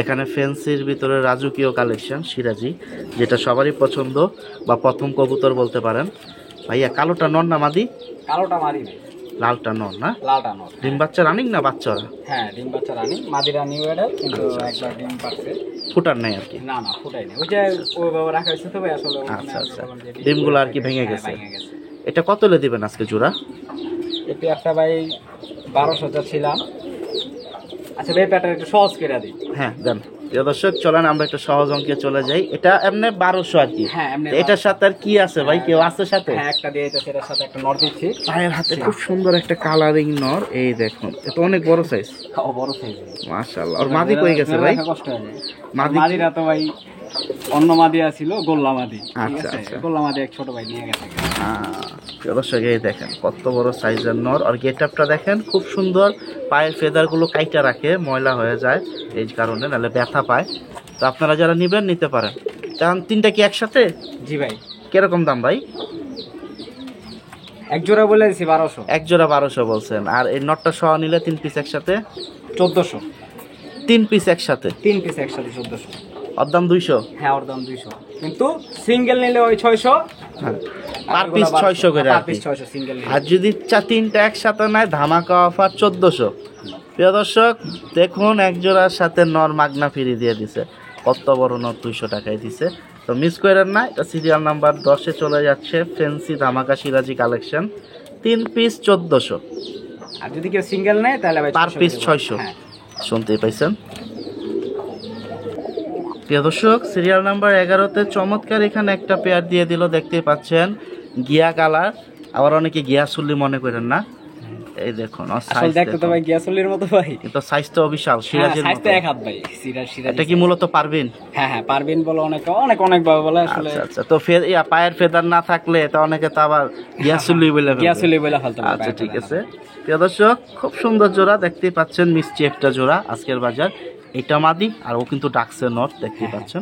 এখানে। ফ্যান্সির ভিতরে রাজকীয় কালেকশন, সিরাজি, যেটা সবারই পছন্দ বা প্রথম কবুতর বলতে পারেন। ভাইয়া কালোটা নর না মাদি? কালোটা মাদি ভাই, লালটা নর না? লালটা নর। ডিম বাচ্চা রানিং না বাচ্চা? হ্যাঁ, ডিম বাচ্চা রানি, মাদিরা নিউ এডাল, কিন্তু একবার ডিম পারছে। ফুটার নাই আর কি? না না, ফুটাই না, ওই যে ওইভাবে রাখা হয়েছে তো ভাই, আসলে ওখানে আচ্ছা আচ্ছা, বললাম যে ডিমগুলো আর কি ভেঙে হ্যাঁ, গেছে। ভেঙে গেছে। এটা কত হলে দিবেন আজকে জোড়া? এই পেয়ারটা ভাই 1200 ছিলাম। আচ্ছা ভাই, পেয়ারটা একটু সহজ করে দিই। হ্যাঁ দেন। প্রিয় দর্শক, চলেন আমরা একটা সহজ অঙ্কে চলে যাই। এটা এমনি 1200 আর কি। হ্যাঁ, এমনি এটার সাথে আর কি আছে ভাই? কেউ আছে সাথে? হ্যাঁ, একটা দিয়ে দিতেছি, এটার সাথে একটা নর দিচ্ছি। ভাইয়ের হাতে খুব সুন্দর একটা কালারিং নর, এই দেখুন, এটা অনেক বড় সাইজ। ও বড় সাইজ। মাশাআল্লাহ। আর মাদি কই গেছে ভাই? কষ্ট হয়ে যায়। মাদি- মাদিরা তো ভাই অন্য মাদি আছিল, গোল্লা মাদি। ঠিক আচ্ছা, আছে? আচ্ছা। গোল্লা মাদি এক ছোট ভাই নিয়ে গেছে। প্রিয় দর্শক, এই দেখেন কত বড় সাইজের নর। আর গেটআপটা দেখেন খুব সুন্দর, পায়ের ফেদারগুলো কাইটা রাখে, ময়লা হয়ে যায় এই কারণে, নাহলে ব্যথা পায়। তো আপনারা যারা নিবেন নিতে পারেন। কারণ 3টা কি একসাথে? জি ভাই, কিরকম দাম ভাই? এক জোড়া বলে দিছি 1200। এক জোড়া 1200 বলছেন, আর এই নটটা সহ নিলে 3 পিস একসাথে 1400। 3 পিস একসাথে 3 পিস একসাথে 1400। ওর দাম 200। হ্যাঁ ওর দাম 200, কিন্তু সিঙ্গেল নিলে ওই 600, হ্যাঁ পার পিস 600 করে আর পার কি। পিস 600 সিঙ্গেল নিলে। আর যদি তিনটা একসাথে নেয় ধামাকা অফার 1400। প্রিয় দর্শক দেখুন, এক জোড়ার সাথে নর মাগনা ফ্রি দিয়ে দিছে। কত বড় নর 200 টাকায় দিছে। তো মিস করেন না, এটা সিরিয়াল নাম্বার 10-এ চলে যাচ্ছে ফ্যান্সি ধামাকা সিরাজি কালেকশন, 3 পিস 1400, আর যদি কেউ সিঙ্গেল নেয় তাহলে ভাই পার পিস 600। হ্যাঁ। শুনতেই পাইছেন প্রিয় দর্শক, সিরিয়াল নাম্বার 11-তে চমৎকার এখানে একটা পেয়ার দিয়ে দিল, দেখতেই পাচ্ছেন গিয়া কালার। আবার অনেকে গিয়া চুল্লি মনে করেন না, এই দেখুন আসলে দেখতে তো ভাই গিয়াসুলির মতো ভাই, কিন্তু সাইজ তো বিশাল সিরাজের সাইজ মতো। তো এক হাত ভাই, সিরাজ। এটা কি মূলত পারবেন? হ্যাঁ হ্যাঁ পারবেন বলে অনেক অনেক অনেক ভাবে বলে আসলে। আচ্ছা আচ্ছা, তো পায়ের ফেদার না থাকলে তো অনেকে তো আবার গিয়াসুল্লি বলে ফেলবে। গিয়াসুলি বলে ফেলতে পারবে। আচ্ছা ঠিক আছে প্রিয় দর্শক, খুব সুন্দর জোড়া দেখতেই পাচ্ছেন, মিষ্টি একটা জোড়া আজকের বাজার। এটা মাদি আর ও কিন্তু ডাকছে নট, দেখতেই পাচ্ছেন।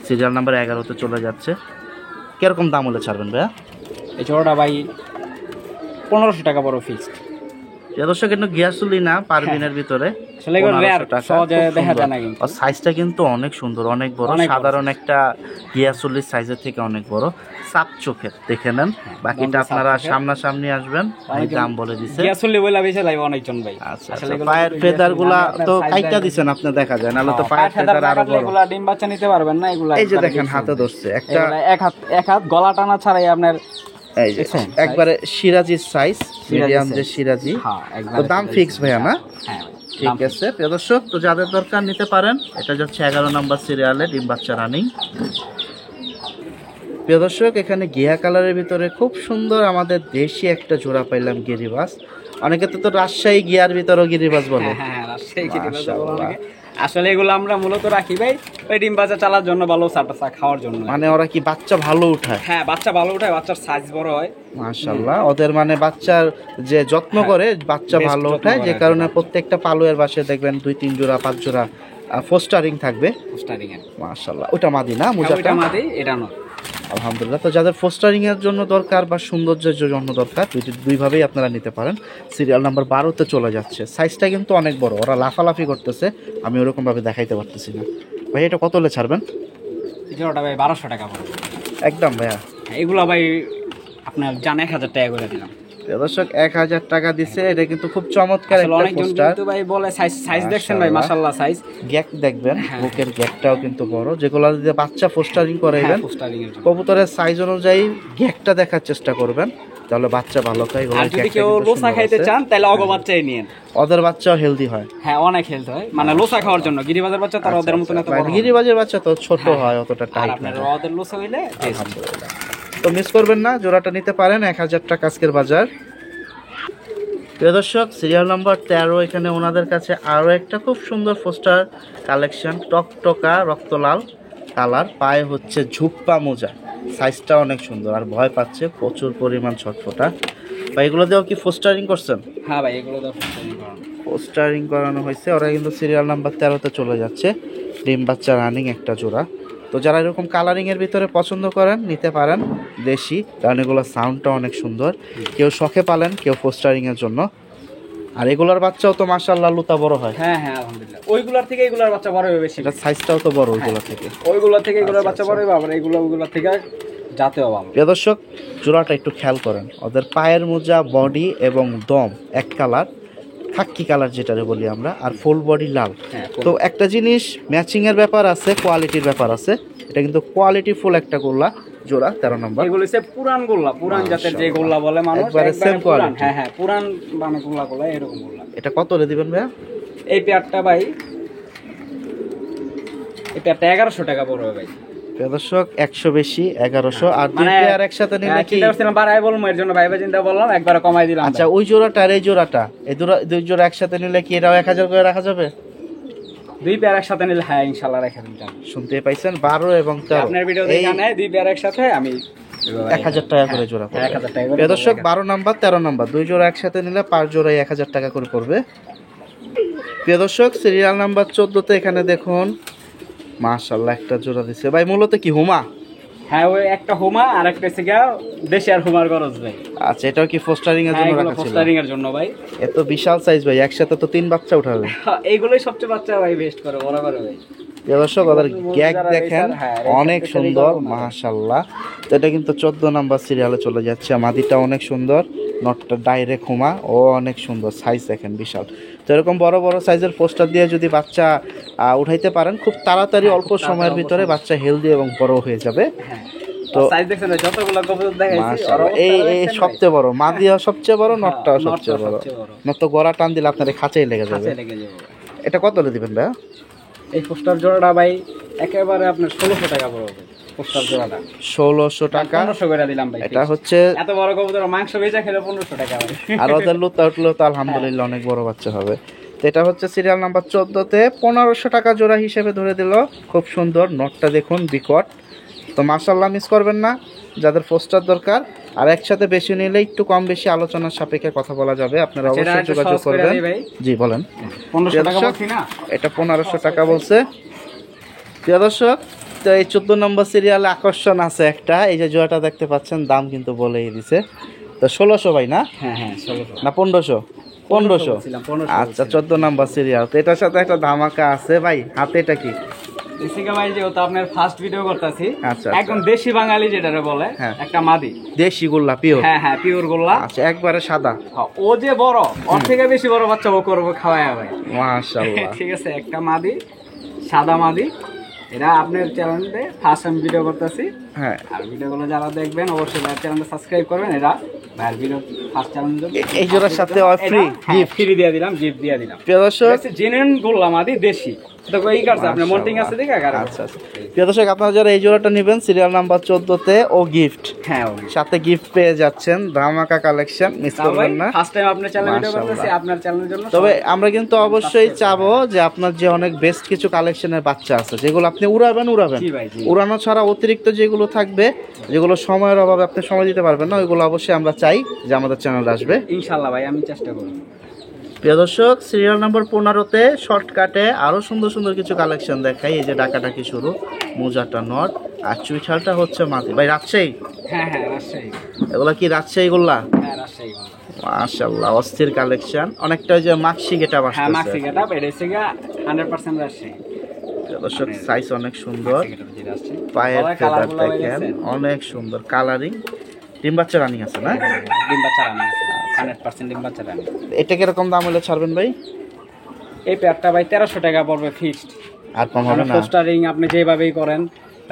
সিরিয়াল নাম্বার 11-তে চলে যাচ্ছে। কিরকম দাম হলে ছাড়বেন ভাইয়া? এই জোড়াটা ভাই 1500 টাকা বড় ফিক্সড। প্রিয় দর্শক, কিন্তু গিয়াসুলি না, পারবিনের ভিতরে আসলে এগুলো rare, 1500 টাকা, সহজে খুব দেখা সুন্দর। যায় না কিন্তু। আর সাইজটা কিন্তু অনেক সুন্দর, অনেক বড়, অনেক বড়। সাধারণ একটা গিয়াসুলির সাইজের থেকে অনেক বড়, সাপ চোখের, দেখে নেন। বাকিটা সাপ আপনারা চোখের। সামনাসামনি আসবেন, আমি অনেকজন দাম বলে দিছে। গিয়াসুলি বলে বেশি লাগবে অনেকজন ভাই। আচ্ছা আসলে আচ্ছা, এগুলো পায়ের কিন্তু ফেদার গুলা গিয়াসুলি আপনার তো size কাইটা দেয়। দিছেন আপনি, দেখা যায়, নাহলে তো হ্যাঁ, পায়ের ফেদার ফেদার না আরো কাটলে বড়। এগুলা ডিম বাচ্চা নিতে পারবেন না, এগুলা এই যে একবারে দেখেন fixed হাতে হবে। ধরছে একটা, এগুলা এক হাত গলা টানা ছাড়াই আপনার এই যে দেখছেন? একবারে সিরাজির সাইজ, মিডিয়াম যে size। সিরাজি। হ্যাঁ, তো একবারে দাম সিরাজি ফিক্স size। ভাইয়া না? হ্যাঁ ঠিক আছে প্রিয় দর্শক, তো যাদের দরকার নিতে পারেন। এটা যাচ্ছে 11 নম্বর সিরিয়ালে ডিম বাচ্চা রানিং। প্রিয় দর্শক, এখানে গিয়া কালারের ভিতরে খুব সুন্দর আমাদের দেশি একটা জোড়া পাইলাম, গিরিবাস। অনেকে তো রাজশাহী গিয়ার ভিতরেও গিরিবাস বলে। হ্যাঁ হ্যাঁ রাজশাহী গিরিবাজ বলে মাশাআল্লাহ। অনেকে। আসলে এগুলো আমরা মূলত রাখি ভাই ওই ডিম বাচ্চা চালার জন্য, ভালো চা খাওয়ার জন্য। মানে ওরা কি বাচ্চা ভালো উঠায়? হ্যাঁ বাচ্চা ভালো উঠায়, বাচ্চার সাইজ বড় হয়। মাশাআল্লাহ, ওদের মানে বাচ্চার যে যত্ন করে, বাচ্চা বেশ ভালো যত্ন ওঠায়, করে যে আর কি কারণে বাচ্চা। প্রত্যেকটা পালুয়ের বাসে দেখবেন 2-3 জোড়া 5 জোড়া ফোস্টারিং থাকবে। স্টার্টিং এর মাশাআল্লাহ, ওটা মাদি না হ্যাঁ, মুজাটা? ওইটা মাদি, এটা নয়। আলহামদুলিল্লাহ। তো যাদের ফোস্টারিং এর জন্য দরকার বা সৌন্দর্যের জন্য দরকার, দুইভাবেই আপনারা নিতে পারেন। সিরিয়াল নাম্বার 12-তে চলে যাচ্ছে। সাইজটা কিন্তু অনেক বড়, ওরা লাফালাফি করতেছে, আমি ওরকম ভাবে দেখাইতে পারতেছি না। ভাই এটা কত হলে ছাড়বেন? এই জোড়াটা ভাই 1200 টাকা পড়বে একদম ভাইয়া। হ্যাঁ, এগুলো ভাই আপনার জান 1000 টাকা করে দিলাম। প্রিয় দর্শক 1000 টাকা দিছে। এটা কিন্তু খুব চমৎকার আসলে একটা অনেকজন পোস্টার। কিন্তু ভাই বলে সাইজ দেখছেন ভাই, মাশাআল্লাহ। মাশাআল্লাহ সাইজ। গ্যাক দেখবেন, হ্যাঁ। বুকের গ্যাকটাও কিন্তু বড়, যেগুলো দিয়ে বাচ্চা ফোস্টারিং হ্যাঁ করাইবেন। পোস্টারিং এর জন্য। কবুতরের সাইজ অনুযায়ী গ্যাকটা দেখার চেষ্টা করবেন, তাহলে বাচ্চা ভালো খায়। আর যদি কেউ লোসা খাইতে চান তাহলে অগ বাচ্চাই নিন। ওদের বাচ্চাও হেলদি হয়। হ্যাঁ অনেক হেলথ হয়, মানে লোসা খাওয়ার জন্য। গিরিবাজের বাচ্চা তার ওদের মতন এত বড় হয় না। গিরিবাজের বাচ্চা তো ছোট হয়, অতটা আর টাইট আপনার না। ওদের লোসা হইলে taste। আলহামদুলিল্লাহ। তো মিস করবেন না, জোড়াটা নিতে পারেন, 1000 টাকা আজকের বাজার। প্রিয় দর্শক, সিরিয়াল নাম্বার 13, এখানে ওনাদের কাছে আরও একটা খুব সুন্দর পোস্টার কালেকশন, টকটকা রক্তলাল কালার, পায়ে হচ্ছে ঝুপ্পা মোজা, সাইজটা অনেক সুন্দর, আর ভয় পাচ্ছে প্রচুর পরিমাণ ছটফটা। বা এগুলো দিয়েও কি পোস্টারিং করছেন? হ্যাঁ ভাই এগুলো তো পোস্টারিং করানো। পোস্টারিং করানো হয়েছে। ওরা কিন্তু সিরিয়াল নাম্বার 13-তে চলে যাচ্ছে, ডিম বাচ্চা রানিং একটা জোড়া। তো যারা এরকম কালারিংয়ের ভিতরে পছন্দ করেন নিতে পারেন দেশি, কারণ এগুলোর সাউন্ডটা অনেক সুন্দর। কেউ শখে পালেন, কেউ পোস্টারিংয়ের জন্য। আর এগুলোর বাচ্চাও তো মাশাআল্লাহ লুতা বড় হয়। হ্যাঁ হ্যাঁ আলহামদুলিল্লাহ। ওইগুলোর থেকে এগুলোর বাচ্চা বড় হবে বেশি। এটা সাইজটাও তো বড় ওইগুলো থেকে। ওইগুলোর থেকে এগুলোর আচ্ছা, বাচ্চা বড় হবে, আবার ওইগুলোর থেকে জাতেও ভালো। প্রিয় দর্শক, জোড়াটা একটু খেয়াল করেন, ওদের পায়ের মোজা, বডি এবং দম এক কালার, খাক্কি কালার যেটারে বলি আমরা, আর ফুল বডি লাল। হ্যাঁ তো একটা জিনিস, ম্যাচিং এর ব্যাপার আছে, কোয়ালিটির ব্যাপার আছে। এটা কিন্তু কোয়ালিটি ফুল একটা গোল্লা জোড়া, 13 নম্বর। এগুলো হচ্ছে পুরান গোল্লা, পুরান জাতের যে গোল্লা বলে মানুষ, একবারে একবারে same পুরান। quality। হ্যাঁ হ্যাঁ পুরান মানে গোল্লা গোল্লা এরকম গোল্লা। এটা কত হলে দিবেন ভাইয়া? এই পেয়ারটা ভাই, এই পেয়ারটা 1100 টাকা পড়বে ভাই। প্রিয় দর্শক, 100 বেশি 1100, আর দুই মানে পেয়ার একসাথে নিলে কি? চিন্তা করছিলাম বাড়াই বলবো, এর জন্য ভাইবা চিন্তা বললাম একবারে কমাই দিলাম। আচ্ছা, ওই জোড়াটা আর এই জোড়াটা, এই দুই জোড়া একসাথে নিলে কি এটাও 1000 করে রাখা যাবে? দুই পেয়ার একসাথে নিলে হ্যাঁ ইনশাআল্লাহ রেখে দিতাম। শুনতে পাইছেন, 12 এবং 13 আপনার ভিডিও দেখে নেয় দুই পেয়ার একসাথে আমি 1000 টাকা করে জোড়া পড়বে। 1000 টাকা করে। প্রিয় দর্শক, 12 নাম্বার 13 নাম্বার দুই জোড়া একসাথে নিলে 5 জোড়ায় 1000 টাকা করে পড়বে। প্রিয় দর্শক, সিরিয়াল নাম্বার 14-তে এখানে দেখুন মাশাআল্লাহ একটা জোড়া দিছে ভাই, মূলত কি হুমা? হ্যাঁ ওই একটা হোমা আর একটা হচ্ছে গিয়া দেশি আর হোমার গরজ ভাই। আচ্ছা, এটাও কি ফোস্টারিং এর হ্যাঁ জন্য এগুলো রাখা ছিল? পোস্টারিং এর জন্য ভাই। এত বিশাল সাইজ ভাই, একসাথে তো 3 বাচ্চা উঠাবে। এইগুলোই সবচেয়ে বাচ্চা ভাই বেস্ট করে বরাবর ভাই। প্রিয় দর্শক, ওদের গ্যাগ দেখেন হ্যাঁ, অনেক সুন্দর মাশাআল্লাহ। তো এটা কিন্তু 14 নাম্বার সিরিয়ালে চলে যাচ্ছে। মাদিটা অনেক সুন্দর, নটটা ডাইরেক্ট হুমা, ও অনেক সুন্দর, সাইজ দেখেন বিশাল। তো এরকম বড় বড় সাইজের পোস্টার দিয়ে যদি বাচ্চা উঠাইতে পারেন, খুব তাড়াতাড়ি অল্প সময়ের ভিতরে বাচ্চা হেলদি এবং বড় হয়ে যাবে। তো সাইজ দেখছেন যতগুলো কবুতর দেখাইছি মাশাআল্লাহ, এই সবচেয়ে বড় মাদিও সবচেয়ে বড়, নটটাও সবচেয়ে বড়। নট তো গড়া টান দিলে আপনার খাঁচাই লেগে যাবে। এটা কত হলে দিবেন ভাই? এই পোস্টার জোড়াটা ভাই একেবারে আপনার 1600 টাকা পড়বে। পোস্টার জোড়াটা 1600 টাকা। 1500 করে দিলাম ভাই। এটা হচ্ছে এত বড় কবুতর মাংস বেচা খেলে 1500 টাকা ভাই। আর ওদের লুতা উঠলো তো আলহামদুলিল্লাহ অনেক বড় বাচ্চা হবে। তো এটা হচ্ছে সিরিয়াল নাম্বার 14-তে 1500 টাকা জোড়া হিসেবে ধরে দিল। খুব সুন্দর, নটটা দেখুন বিকট। তো মাশাআল্লাহ, মিস করবেন না যাদের পোস্টার দরকার। আর একসাথে বেশি নিলে একটু কম বেশি আলোচনার সাপেক্ষে কথা বলা যাবে, আপনারা অবশ্যই যোগাযোগ করবেন। জি বলেন। 1500 টাকা বলছি না, এটা 1500 টাকা বলছে। প্রিয় দর্শক, তো এই 14 নম্বর সিরিয়ালে আকর্ষণ আছে একটা, এই যে জোড়াটা দেখতে পাচ্ছেন, দাম কিন্তু বলেই দিছে। তো 1600 ভাই না? হ্যাঁ হ্যাঁ 1600 না 1500? 1500। বলছিলাম, 1500 আচ্ছা, 14 নাম্বার সিরিয়াল। তো এটার সাথে একটা ধামাকা আছে ভাই, হাতে এটা কি? দেশিকা ভাই যেহেতু আপনার ফার্স্ট ভিডিও করতেছি, আচ্ছা, একদম দেশি বাঙালি যেটারে বলে, হ্যাঁ। একটা মাদি দেশি গোল্লা পিওর? হ্যাঁ হ্যাঁ পিওর গোল্লা। আচ্ছা, একবারে সাদা? হ্যাঁ, ও যে বড়, ওর থেকে বেশি বড় বাচ্চা ও করবো খাওয়ায় ভাই। মাশাআল্লাহ। ঠিক আছে, একটা মাদি, সাদা মাদি। এরা আপনার চ্যানেলে ফার্স্ট আমি ভিডিও করতেছি। হ্যাঁ, আর ভিডিওগুলো যারা দেখবেন অবশ্যই ভাইয়ের চ্যানেলটা সাবস্ক্রাইব করবেন। এরা ভাইয়ের ভিডিও ফার্স্ট চ্যানেল এই জোড়ার সাথে ফ্রি গিফট ফ্রি দিয়ে দিলাম, গিফট দিয়ে দিলাম। প্রিয় দর্শক, জেনুইন গোল্লা মাদি দেশি। তো এই কাছে আপনার মন্টিং আছে দেখে আগার। আচ্ছা আচ্ছা, প্রিয় দর্শক, আপনারা যারা এই জোড়াটা নেবেন সিরিয়াল নাম্বার 14-তে, ও গিফট, হ্যাঁ সাথে গিফট পেয়ে যাচ্ছেন। ধামাকা কালেকশন, মিস করবেন না। ফার্স্ট টাইম আপনার চ্যানেলে ভিডিও করতেছি, আপনার চ্যানেলের জন্য। তবে আমরা কিন্তু অবশ্যই চাবো যে আপনার যে অনেক বেস্ট কিছু কালেকশনের বাচ্চা আছে, যেগুলো আপনি উড়াবেন। জি ভাই, জি। উড়ানো ছাড়া অতিরিক্ত যেগুলো থাকবে, যেগুলো সময়ের অভাবে আপনি সময় দিতে পারবেন না, ওইগুলো অবশ্যই আমরা চাই যে আমাদের চ্যানেলে আসবে। ইনশাআল্লাহ ভাই, আমি চেষ্টা করব। প্রিয় দর্শক, সিরিয়াল নাম্বার 15-তে শর্টকাটে আরো সুন্দর সুন্দর কিছু কালেকশন দেখাই। এই যে ডাকাডাকি শুরু, মোজাটা নট, আর চুইঠালটা হচ্ছে মাটি। ভাই রাজশাহী? হ্যাঁ হ্যাঁ রাজশাহী। এগুলা কি রাজশাহী গোল্লা? হ্যাঁ রাজশাহী গোল্লা। মাশাআল্লাহ, অস্থির কালেকশন। অনেকটা ওই যে মাক্সি গেটআপ হ্যাঁ আসছে। মাক্সি গেটআপ, এটা হচ্ছে 100% রাজশাহী। দর্শক, সাইজ অনেক সুন্দর, মাক্সি গেটআপ যে রাজশাহী। পায়ের গলায় ফেদার কালারগুলো হয়ে দেখেন গেছে। অনেক সুন্দর, কালারিং। ডিম বাচ্চা রানিং আছে না? ডিম বাচ্চা রানিং আছে, 100% ডিম বাচ্চা রানিং। এটা কিরকম দাম হলে ছাড়বেন ভাই? এই পেয়ারটা ভাই 1300 টাকা পড়বে ফিক্সড। আর কম হবে না? পোস্টারিং আপনি যেভাবেই করেন,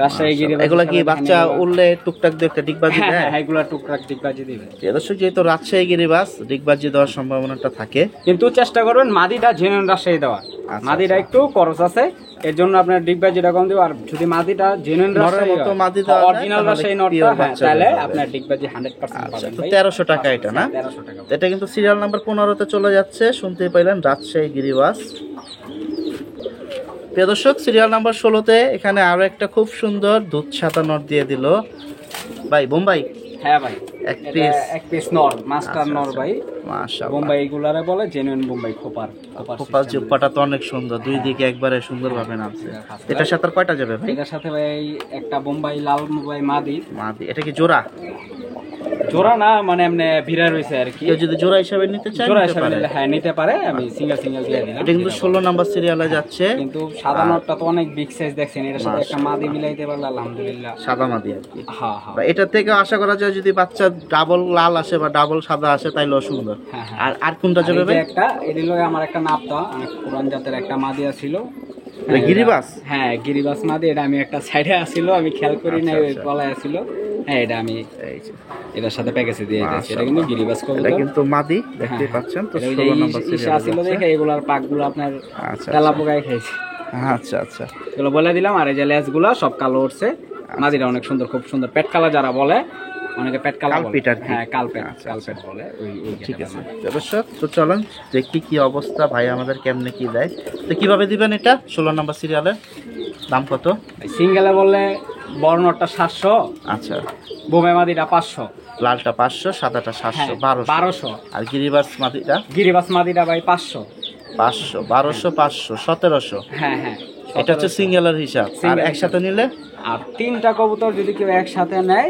রাজশাহী গিরি। এগুলা কি বাচ্চা উঠলে টুকটাক দিয়ে একটা ডিগবাজি হ্যাঁ দেয়? হ্যাঁ এগুলা টুকটাক ডিগবাজি দিবে। দর্শক, যেহেতু রাজশাহী গিরিবাস, ডিগবাজি দেওয়ার সম্ভাবনাটা থাকে, কিন্তু চেষ্টা করবেন মাদিটা জেনুইন রাজশাহী দেওয়ার। মাদিটা একটু খরচ আছে, এর জন্য আপনার ডিগবাজিটা কম দিব। আর যদি মাদিটা জেনুইন রাজশাহী মতো মাদি দেওয়া যায়, অরিজিনাল রাজশাহী নটটা, pure হ্যাঁ, বাচ্চা তাহলে দেওয়া আপনার ডিগবাজি 100% পাবেন তো ভাই। 1300 টাকা এটা না? 1300 টাকা। এটা কিন্তু সিরিয়াল নাম্বার 15-তে চলে যাচ্ছে। শুনতেই পাইলেন, রাজশাহী গিরিবাস। প্রিয় দর্শক, সিরিয়াল নাম্বার 16-তে এখানে আরো একটা খুব সুন্দর দুধ সাদা নট দিয়ে দিল ভাই, বোম্বাই। হ্যাঁ ভাই, এক পিস, এক পিস নর, মাস্টার নর ভাই। মাশাআল্লাহ, বোম্বাই এগুলারে বলে জেনুইন বোম্বাই খোপার। খোপার জিব্বাটা তো অনেক সুন্দর, দুই দিকে একবারে সুন্দরভাবে নামছে। এটার সাথে আর কয়টা যাবে ভাই? এটার সাথে ভাই একটা বোম্বাই লাল বোম্বাই মাদি। মাদি, এটা কি জোড়া? জোড়া না, মানে এমনি ভিড়া রয়েছে আর কি। কেউ যদি জোড়া হিসাবে নিতে চায় জোড়া নিতে হিসাবে পারে। নিলে হ্যাঁ নিতে পারে, আমি সিঙ্গেল সিঙ্গেল দিয়ে দিলাম। এটা কিন্তু 16 নাম্বার সিরিয়ালে যাচ্ছে। কিন্তু সাদা নটটা তো অনেক বিগ সাইজ দেখছেন, এটার সাথে একটা মাদি মিলাইতে পারলে আলহামদুলিল্লাহ। সাদা মাদি আর কি। হ্যাঁ হ্যাঁ। বা এটা থেকে আশা করা যায় যদি বাচ্চা ডাবল লাল আসে বা ডাবল সাদা আসে তাইলেও সুন্দর। হ্যাঁ, হ্যাঁ। আর আর কোনটা যাবে ভাই? একটা এদিল আমার একটা নাপতা অনেক পুরান জাতের একটা মাদিয়া ছিল। গিরিবাস? হ্যাঁ গিরিবাস মাদি, এটা আমি একটা সাইডে আসিল, আমি খেয়াল করি নাই, ওই গলায় আসিল। হ্যাঁ এটা আমি এই যে এটার সাথে প্যাকেজে দিয়ে দিয়েছি। এটা কিন্তু গিরিবাস কবুতর। এটা কিন্তু মাদি, দেখতে পাচ্ছেন। তো 16 নাম্বার সিরিয়াল আসিল দেখে এগুলার পাকগুলো আপনার আচ্ছা তেলা পোকায় খাইছে। আচ্ছা আচ্ছা, এগুলো বলে দিলাম। আর এই যে লেজগুলো সব কালো উঠছে। মাদিটা অনেক সুন্দর, খুব সুন্দর। পেট কালা যারা বলে, অনেকে পেট কালা বলে। কালপেট আর কি। হ্যাঁ কালপেট, কালপেট বলে। ওই ঠিক আছে দর্শক, তো চলেন দেখি কি অবস্থা, ভাই আমাদের কেমনে কি দেয়। তো কিভাবে দিবেন এটা? 16 নাম্বার সিরিয়ালের দাম কত? সিঙ্গেলে বললে বড় নটটা 700, আচ্ছা, বোমে মাদিটা 500, লালটা 500, সাদাটা 700, 1200। আর গিরিবাস মাদিটা গিরিবাস মাদিটা ভাই 500, 500, 1200, 500, 1700। হ্যাঁ হ্যাঁ এটা হচ্ছে সিঙ্গেলের হিসাব, আর Single একসাথে নিলে আর 3টা কবুতর যদি কেউ একসাথে নেয়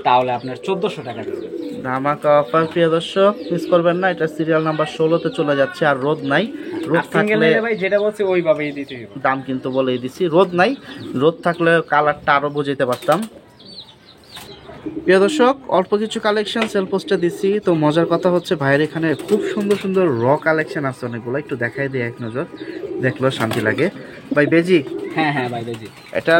তাহলে আপনার 1400 টাকা দেবে। ধামাকা অফার প্রিয় দর্শক, মিস করবেন না। এটা সিরিয়াল নাম্বার 16-তে চলে যাচ্ছে। আর রোদ নাই, রোদ সিঙ্গেল থাকলে নিলে ভাই যেটা বলছি ওইভাবেই দিতে হবে। দাম কিন্তু বলেই দিছি। রোদ নাই, রোদ থাকলে কালারটা আরো বুঝাইতে পারতাম। প্রিয় দর্শক, অল্প কিছু কালেকশন সেল পোস্টে দিছি। তো মজার কথা হচ্ছে ভাইয়ের এখানে খুব সুন্দর সুন্দর র কালেকশন আছে অনেকগুলো, একটু দেখাই দিই এক নজর, দেখলেও শান্তি লাগে। ভাই বেজি, হ্যাঁ হ্যাঁ ভাই বেজি, এটা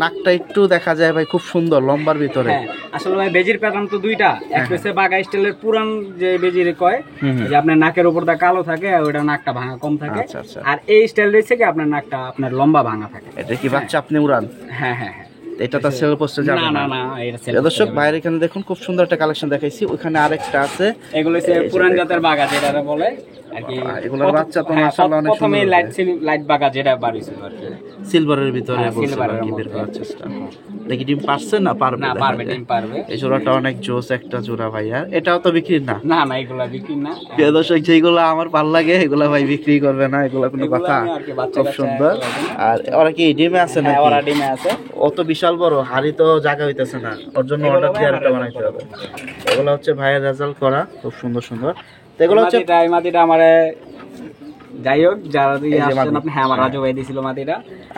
নাকটা একটু দেখা যায় ভাই, খুব সুন্দর লম্বার ভিতরে। হ্যাঁ আসলে ভাই বেজির প্যাটার্ন তো দুইটা, একটা হচ্ছে বাঘা স্টাইলের পুরান যে বেজির কয়, যে আপনার নাকের উপর দা কালো থাকে আর ওইটা নাকটা ভাঙা কম থাকে। আচ্ছা আচ্ছা, আর এই স্টাইল রয়েছে কি আপনার নাকটা আপনার লম্বা ভাঙা থাকে। এটা কি বাচ্চা আপনি উড়ান? হ্যাঁ হ্যাঁ হ্যাঁ, এটা তো সেল পোস্টে যাবে না না। না না এটা প্রিয় দর্শক, ভাইয়ের এখানে দেখুন খুব সুন্দর একটা কালেকশন দেখাইছি। ওখানে আরেকটা আছে, এগুলো হচ্ছে পুরান জাতের বাঘা যেটা বলে আর কি। এগুলোর বাচ্চা তো হ্যাঁ, মাশাআল্লাহ অনেক প্রথমে সুন্দর। লাইট বাঘা যেটা বাড়িছিল আর কি, সিলভারের ভিতরে হ্যাঁ, বলছে সিলভারের বাকি বের মধ্যে। করার চেষ্টা। দেখি ডিম পারছে না পারবে? না দেখা পারবে, যায়। ডিম পারবে। এই জোড়াটা অনেক জোস একটা জোড়া ভাই। আর এটাও তো বিক্রি না। না না এগুলা বিক্রি না। প্রিয় দর্শক, যেগুলো আমার ভাল লাগে এগুলা ভাই বিক্রি করবে না, এগুলা কোনো এগুলা কথা। আমি আর কি বাচ্চা খুব কাচ্চা সুন্দর। আর ওরা কি ডিমে আছে হ্যাঁ, নাকি? ওরা ডিমে আছে। ও তো বিশাল বড়, হাড়ি তো জায়গা হইতেছে না, ওর জন্য এগুলো অর্ডার ভাই দিয়ে আমার আরেকটা বানাইতে হবে। এগুলো হচ্ছে ভাইয়ের রেজাল্ট করা, খুব সুন্দর সুন্দর। তো এগুলো হচ্ছে এই মাটিটা আমারে, যাই হোক যারা দিয়ে এই যে আসছেন মাটি। আপনি, হ্যাঁ আমার রাজু ভাই দিছিল মাটিটা।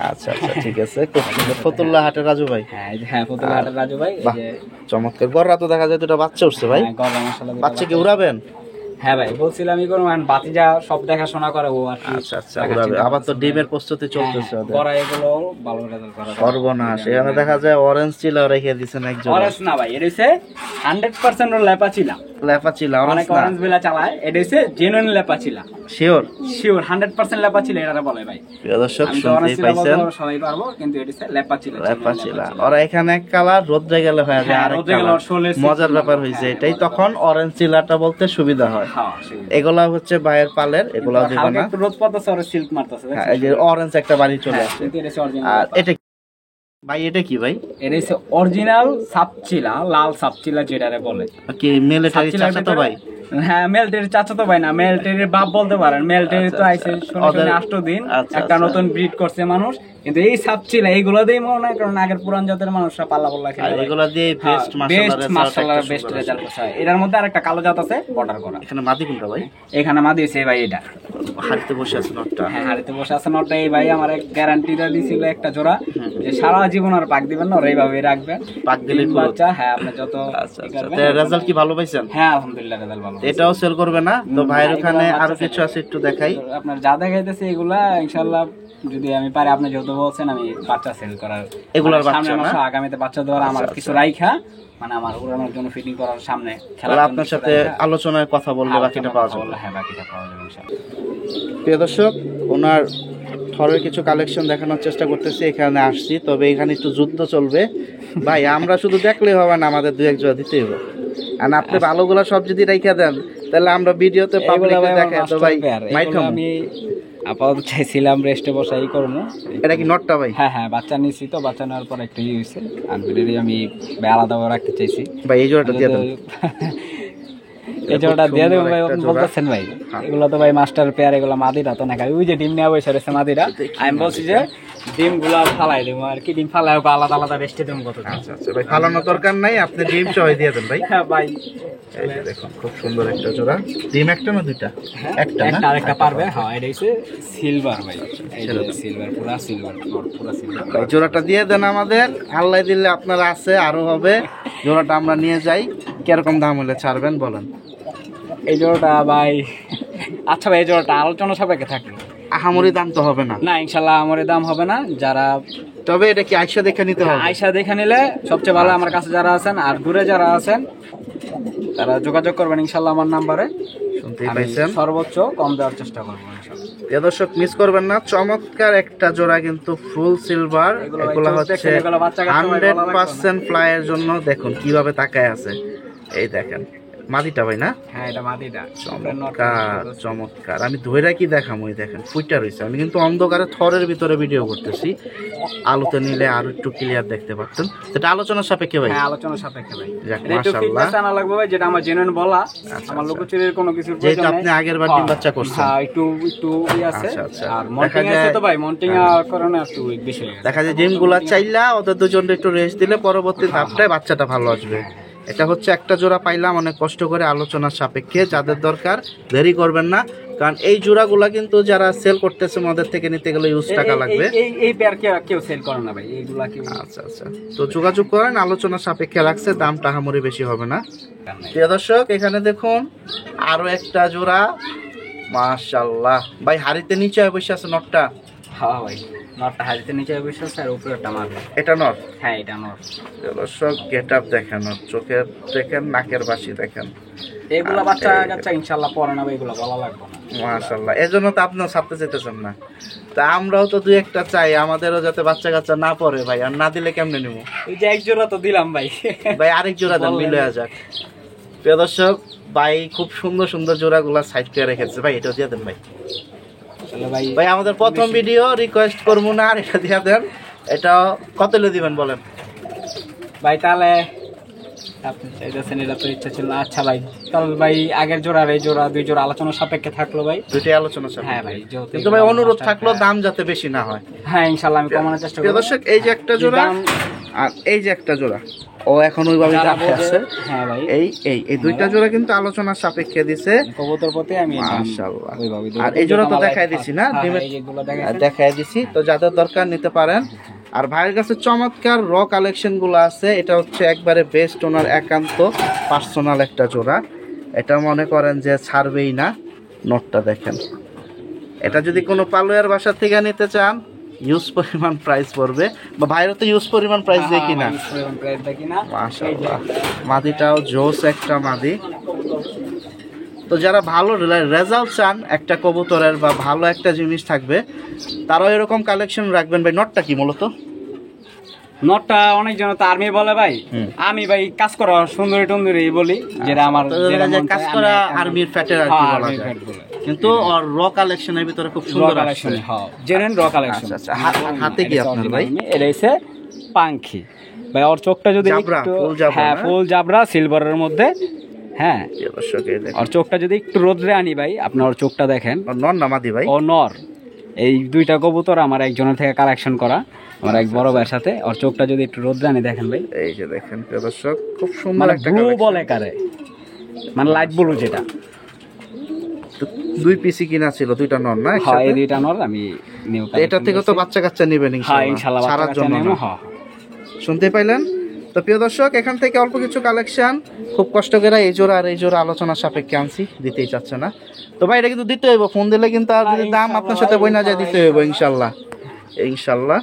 আচ্ছা আচ্ছা, ঠিক আছে, খুব সুন্দর। ফতুল্লাহ হাটের রাজু ভাই, হ্যাঁ এই যে, হ্যাঁ ফতুল্লাহাটের রাজু ভাই। এই বাহ, যে চমৎকার। গররা তো দেখা যায় দুটো বাচ্চা উঠছে ভাই। হ্যাঁ, গররা মাশাআল্লাহ দুটো বাচ্চা কি উড়াবেন? হ্যাঁ ভাই বলছিলাম ই করব, বাতিজা সব দেখাশোনা করে ও আর কি। আচ্ছা আচ্ছা, উড়াবে। আবার তো ডিমের প্রস্তুতি চলতেছে ওদের। গড়া এগুলো ভালো রেজাল্ট করে। সর্বনাশ, এখানে দেখা যায় অরেঞ্জ চিলা রেখে দিচ্ছেন একজন। অরেঞ্জ না ভাই, এটা হচ্ছে 100% ওর লেপা ছিল। লেপা চিলা, অনেক অরেঞ্জ না? অরেঞ্জ বেলা চালায়, এটা হচ্ছে জেনুইন লেপা ছিল। শিওর? শিওর 100% লেপা ছিল, এটা বলে ভাই। প্রিয় দর্শক, আমি তো অরেঞ্জ শুনতেই ছিল বলতে পাইছেন, পারবো, সবাই পারবো, কিন্তু এটা হচ্ছে লেপা ছিল। লেপা চিলা। ওরা এখানে এক কালার, রোদ্রে গেলে হয়ে যায় হ্যাঁ, আরেক রোদে গেলে কালার। ওর শোলে মজার ব্যাপার হয়েছে এটাই, তখন অরেঞ্জ চিলাটা বলতে সুবিধা হয়। হ্যাঁ সেই। এগুলা হচ্ছে ভাইয়ের পালের, এগুলাও দিব হালকা না। একটু রোদ পড়তেছে, ওর সিল্ক মারতেছে। হ্যাঁ, এই যে অরেঞ্জ একটা বাড়ি চলে আসছে। কিন্তু এটা হচ্ছে original আর লেপা। এটা ভাই, এটা কি ভাই? এটা হচ্ছে অরিজিনাল সাপচিলা, লাল সাপচিলা যেটারে বলে। কি মিলিটারি চাচা তো ভাই? হ্যাঁ মেলটের চাচা তো ভাই না, মেলটের বাপ বলতে পারেন। মেলটের তো আইছে 16-8 দিন, আচ্ছা, একটা আচ্ছা। নতুন ব্রিড করছে মানুষ। কিন্তু এই সাপচিলা এইগুলো দিয়ে মনে হয়, কারণ আগের পুরান জাতের মানুষরা পাল্লা বল্লা আর খেলে এগুলা দিয়ে বেস্ট বেস্ট মাশাআল্লাহ মাশাআল্লাহ বেস্ট রেজাল্ট করছে। এটার মধ্যে আরেকটা কালো জাত আছে অর্ডার করা। এখানে মাদি কোনটা ভাই? এখানে মা দিয়েছে ভাই এটা। হাড়িতে বসে আছে নটটা। হ্যাঁ হাড়িতে বসে আছে নটটা। এই ভাই আমার গ্যারান্টিটা দিছিল একটা জোড়া, যে সারা জীবন আর পাক দিবেন না, ওরা এইভাবে রাখবেন। পাক দিলে ডিম বাচ্চা, হ্যাঁ আপনি যত আচ্ছা ই আচ্ছা। করবেন। রেজাল্ট কি ভালো পাইছেন? হ্যাঁ আলহামদুলিল্লাহ রেজাল্ট ভালো। এটাও সেল করবে না তো ভাইয়ের না, ওখানে এগুলো আরো বাচ্চা কিছু sell আছে, একটু দেখাই। আপনার যা দেখাইতেছে এগুলা ইনশাআল্লাহ যদি আমি পারি, আপনি যেহেতু বলছেন আমি বাচ্চা সেল করার, এগুলার মানে সামনের বাচ্চা না? মাসে আগামীতে বাচ্চা দেওয়ার আমার আচ্ছা, কিছু রাইখা, মানে আমার উড়ানোর জন্য ফিটিং করার সামনে তাহলে আপনার সাথে আলোচনায় কথা বললে বাকিটা পাওয়া যাবে। হ্যাঁ বাকিটা পাওয়া যাবে ইনশাআল্লাহ। প্রিয় দর্শক, ওনার থরের কিছু কালেকশন দেখানোর চেষ্টা করতেছি। এখানে আসছি, তবে এখানে একটু যুদ্ধ চলবে ভাই। আমরা শুধু দেখলেই হবে না, আমাদের দু এক জোড়া দিতেই হবে। আর আপনি ভালোগুলো সব যদি রেখে দেন, তাহলে আমরা ভিডিওতে এগুলা পাবলিকে ভাই আমার দেখাই তো master ভাই pair, মাইট এগুলো খাবো। আমি আপাতত চাইছিলাম রেস্টে বসাই করবো। এটা কি নটটা ভাই? হ্যাঁ হ্যাঁ বাচ্চা নিয়েছি তো, বাচ্চা নেওয়ার পর একটা ইয়ে হয়েছে, আর ভিডিওটি আমি আলাদা রাখতে চাইছি। ভাই এই জোড়াটা দিয়ে দেন। এই জোড়াটা দিয়ে দেবো ভাই, সুন্দর একটা বলতেছেন ভাই। হ্যাঁ। এগুলো তো ভাই মাস্টার পেয়ার, এগুলো মাদিরা তো না খাই। ওই যে ডিম নেওয়া বসে রয়েছে মাদিরা, আমি বলছি যে ডিম গুলা ফালাই দেবো আর কি, ডিম ফালাই আলাদা আলাদা রেস্টে দেবো কত। আচ্ছা আচ্ছা ভাই, ফালানোর দরকার নাই, আপনি ডিম সহ দিয়ে দেন ভাই। হ্যাঁ ভাই, এই যে দেখুন, খুব সুন্দর একটা জোড়া। ডিম একটা না দুইটা? একটা না? একটা আরেকটা পারবে। হ্যাঁ এটা হচ্ছে সিলভার ভাই, এই যে সিলভার, পুরা সিলভার, পুরা সিলভার। ভাই জোড়াটা দিয়ে দেন আমাদের, আল্লাহ দিলে আপনার আছে, আরো হবে। জোড়াটা আমরা নিয়ে যাই, কিরকম দাম হলে ছাড়বেন বলেন? এই জোড়াটা ভাই, আচ্ছা ভাই এই জোড়াটা আলোচনা সাপেক্ষে থাকলো। আহামরি দাম তো হবে না? না ইনশাল্লাহ আমার দাম হবে না। যারা তবে এটা কি আইসা দেখে নিতে হবে? আয়সা দেখে নিলে সবচেয়ে ভালো। আমার কাছে যারা আছেন আর দূরে যারা আছেন তারা যোগাযোগ করবেন ইনশাল্লাহ আমার নাম্বারে। শুনতেই আমি পাইছেন, সর্বোচ্চ কম দেওয়ার চেষ্টা করবো ইনশাল্লাহ। প্রিয় দর্শক মিস করবেন না, চমৎকার একটা জোড়া কিন্তু ফুল সিলভার। এগুলো ভাই এগুলো চোখ হচ্ছে দেখেন, এগুলো বাচ্চা কাচ্চা ভাই বলা লাগবে না। 100% ফ্লাইয়ের জন্য। দেখুন কিভাবে তাকায় আছে, এই দেখেন মাদিটা ভাই না? হ্যাঁ এটা মাদিটা। চমৎকার চমৎকার। আমি ধইরা কি দেখাম, ওই দেখেন ফুইটা রয়েছে। আমি কিন্তু অন্ধকারে থরের ভিতরে ভিডিও করতেছি, আলোতে নিলে আরো একটু ক্লিয়ার দেখতে পারতেন। সেটা আলোচনার সাপেক্ষে ভাই। হ্যাঁ আলোচনার সাপেক্ষে ভাই। যাক, এটা একটু মাশাআল্লাহ। ফিটনেস আনা লাগবে ভাই, যেটা আমার জেনুইন বলা। আচ্ছা, আমার আচ্ছা। লুকোচুরির কোনো কিছু যেহেতু আপনি আগের বার ডিম বাচ্চা করছেন। হ্যাঁ একটু একটু ই আছে। আচ্ছা, আচ্ছা। আর মন্টিং দেখা আছে যায়- তো ভাই, মন্টিং কারণে একটু উইক বেশি হয়ে গেছে। দেখা যায় জিমগুলা চাইলা ওদের দুজনের একটু রেস্ট দিলে পরবর্তী ধাপটায় বাচ্চাটা ভালো আসবে। এটা হচ্ছে একটা জোড়া পাইলাম অনেক কষ্ট করে, আলোচনার সাপেক্ষে। যাদের দরকার দেরি করবেন না, কারণ এই জোড়াগুলা কিন্তু যারা সেল করতেছে ওদের থেকে নিতে গেলে ইউজ টাকা লাগবে। এই পেয়ার কেউ সেল করে না ভাই, এইগুলা কেউ। আচ্ছা আচ্ছা, তো যোগাযোগ করেন, আলোচনার সাপেক্ষে রাখছে, দাম টাহামরি বেশি হবে না। প্রিয় দর্শক, এখানে দেখুন আরো একটা জোড়া, মাশাআল্লাহ ভাই। হাড়িতে নিচে বসে আছে নটটা। হ্যাঁ ভাই, নটটা হাড়িতে নিচে বসে আছে আর উপরে একটা মারবে। এটা নট। হ্যাঁ এটা নট। প্রিয় দর্শক, গেট আপ দেখেন, ওর চোখের দেখেন, নাকের বাসি দেখেন। এগুলা বাচ্চা কাচ্চা ইনশাআল্লাহ পরে না ভাই, এগুলা বলা লাগবে না। মাশাআল্লাহ, এজন্য তো আপনার ছাড়তে চাইতেছেন না। তা আমরাও তো দুই একটা চাই, আমাদেরও যাতে বাচ্চা কাচ্চা না পড়ে ভাই। আর না দিলে কেমনে নিবো ওই যে এক জোড়া তো দিলাম ভাই। ভাই? আরেক জোড়া দেন, মিলে যাক। প্রিয় দর্শক, ভাই খুব সুন্দর সুন্দর জোড়াগুলা সাইড করে রেখেছে ভাই, এটা দিয়ে দেন ভাই। আসলে ভাই ভাই আমাদের প্রথম ভিডিও, রিকোয়েস্ট করবো না, আর এটা দিয়ে দেন। এটা কত লে দিবেন বলেন? ভাই তাহলে আপনি চাইতেছেন, এটা তো ইচ্ছা ছিল না। আচ্ছা ভাই, তাহলে ভাই আগের জোড়া আর এই জোড়া, দুই জোড়া আলোচনা সাপেক্ষে থাকলো ভাই। দুইটাই আলোচনা সাপেক্ষে। হ্যাঁ ভাই, যেহেতু কিন্তু ভাই অনুরোধ থাকলো দাম যাতে বেশি না হয়। হ্যাঁ ইনশাআল্লাহ আমি কমানোর চেষ্টা প্রিয় করব। দর্শক, এই যে একটা জোড়া আর এই যে একটা জোড়া, ও এখন ওইভাবে যারা রাখা আছে। হ্যাঁ ভাই, এই দুইটা জোড়া কিন্তু আলোচনার সাপেক্ষে দিছে। কবুতর প্রতি আমি মাশাআল্লাহ। ওইভাবে আর এই জোড়া তো দেখাই দিছি না, ডিমের দেখাই দিছি। তো যাদের দরকার নিতে পারেন। আর ভাইয়ের কাছে চমৎকার র কালেকশন গুলো আছে। এটা হচ্ছে একবারে বেস্ট, ওনার একান্ত পার্সোনাল একটা জোড়া। এটা মনে করেন যে ছাড়বেই না। নটটা দেখেন, এটা যদি কোনো পালোয়ার বাসা থেকে নিতে চান ইউজ পরিমাণ প্রাইস পড়বে, বা ভাইরও তো ইউজ পরিমাণ প্রাইস দেখি না। মাশাআল্লাহ, মাদিটাও জোস একটা মাদি। তো যারা ভালো রেজাল্ট চান একটা কবুতরের, বা ভালো একটা জিনিস থাকবে, তারাও এরকম কালেকশন রাখবেন ভাই। নটটা কি মূলত? নটটা অনেক জন তো আর্মি বলে ভাই, আমি ভাই কাজ করা সুন্দরী টন্দরী বলি, যেটা আমার কাজ করা আর্মির ফ্যাটের আর কি বলা যায়। কিন্তু র কালেকশনের ভিতরে খুব সুন্দর কালেকশন, জেনুইন র কালেকশন। আচ্ছা, হাতে কি আপনার ভাই? এটা হচ্ছে পাঙ্খি ভাই। ওর চোখটা যদি জাবরা, একটু, ফুল জাবরা, হ্যাঁ ফুল জাবরা সিলভারের মধ্যে। হ্যাঁ দর্শক, এই দেখেন ওর চোখটা যদি একটু রোদ্রে আনি ভাই, আপনার ওর চোখটা দেখেন। নর না মাদি ভাই? ও নর। এই দুইটা কবুতর আমার একজনের থেকে কালেকশন করা, আমার এক বড় ভাইয়ের সাথে। ওর চোখটা যদি একটু রোদ্রে আনি দেখেন ভাই, এই যে দেখেন প্রিয় দর্শক, খুব সুন্দর মানে একটা ব্লু collection। বলে কারে, মানে লাইট ব্লু যেটা। তো দুই পিসি কিনা ছিল, দুইটা নর না হ্যাঁ একসাথে? এই দুইটা নর আমি নিউ এটা থেকে তো বাচ্চা কাচ্চা নেবেন হ্যাঁ ইনশাআল্লাহ, ইনশাআল্লাহ ছাড়ার জন্য না। হ্যাঁ শুনতে পাইলেন তো প্রিয় দর্শক, এখান থেকে অল্প কিছু কালেকশন খুব কষ্ট করে এই জোড়া আর এই জোড়া আলোচনার সাপেক্ষে আনছি, দিতেই চাচ্ছে না তো ভাই। এটা কিন্তু দিতে হইব, ফোন দিলে কিন্তু, আর যদি দাম আপনার সাথে বই না যায় দিতে হইব ইনশাল্লাহ ইনশাল্লাহ।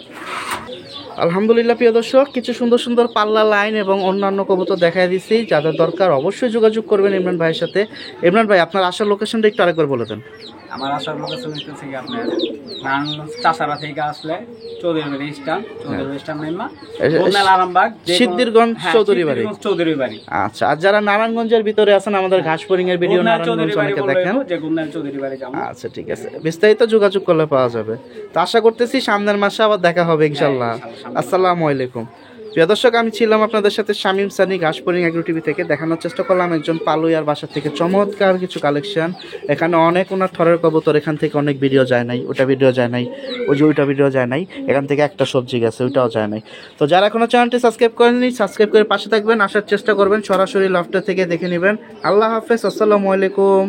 আলহামদুলিল্লাহ প্রিয় দর্শক, কিছু সুন্দর সুন্দর পাল্লা লাইন এবং অন্যান্য কবুতর দেখাই দিচ্ছি। যাদের দরকার অবশ্যই যোগাযোগ করবেন ইমরান ভাইয়ের সাথে। ইমরান ভাই, আপনার আসার লোকেশনটা একটু আরেকবার বলে দেন। আমার আসার লোকেশন হচ্ছে কি আপনার নারায়ণগঞ্জ চাষারা থেকে আসলে চৌধুরী বাড়ি স্টান, চৌধুরী স্টান নেমা গোলমেল আরামবাগ, সিদ্ধিরগঞ্জ চৌধুরী বাড়ি। চৌধুরী বাড়ি। আচ্ছা, আর যারা নারায়ণগঞ্জের ভিতরে আছেন, আমাদের ঘাসফড়িং এর ভিডিও নারায়ণগঞ্জ অনেকে দেখেন। যে গোলমেল চৌধুরী বাড়ি যাবো। আচ্ছা ঠিক আছে, বিস্তারিত যোগাযোগ করলে পাওয়া যাবে। তো আশা করতেছি সামনের মাসে আবার দেখা হবে ইনশাল্লাহ। আসসালামু আলাইকুম প্রিয় দর্শক, আমি ছিলাম আপনাদের সাথে শামীম সানি, ঘাসফড়িং এগ্রো টিভি থেকে। দেখানোর চেষ্টা করলাম একজন পালুইয়ার বাসা থেকে চমৎকার কিছু কালেকশন। এখানে অনেক ওনার থরের কবুতর, এখান থেকে অনেক ভিডিও যায় নাই, ওটা ভিডিও যায় নাই, ওই যে ওইটা ভিডিও যায় নাই, এখান থেকে একটা সবজি গেছে, ওইটাও যায় নাই। তো যারা এখনো চ্যানেলটি সাবস্ক্রাইব করেননি, সাবস্ক্রাইব করে পাশে থাকবেন, আসার চেষ্টা করবেন, সরাসরি লফটে থেকে দেখে নেবেন। আল্লাহ হাফেজ, আসসালামু আলাইকুম।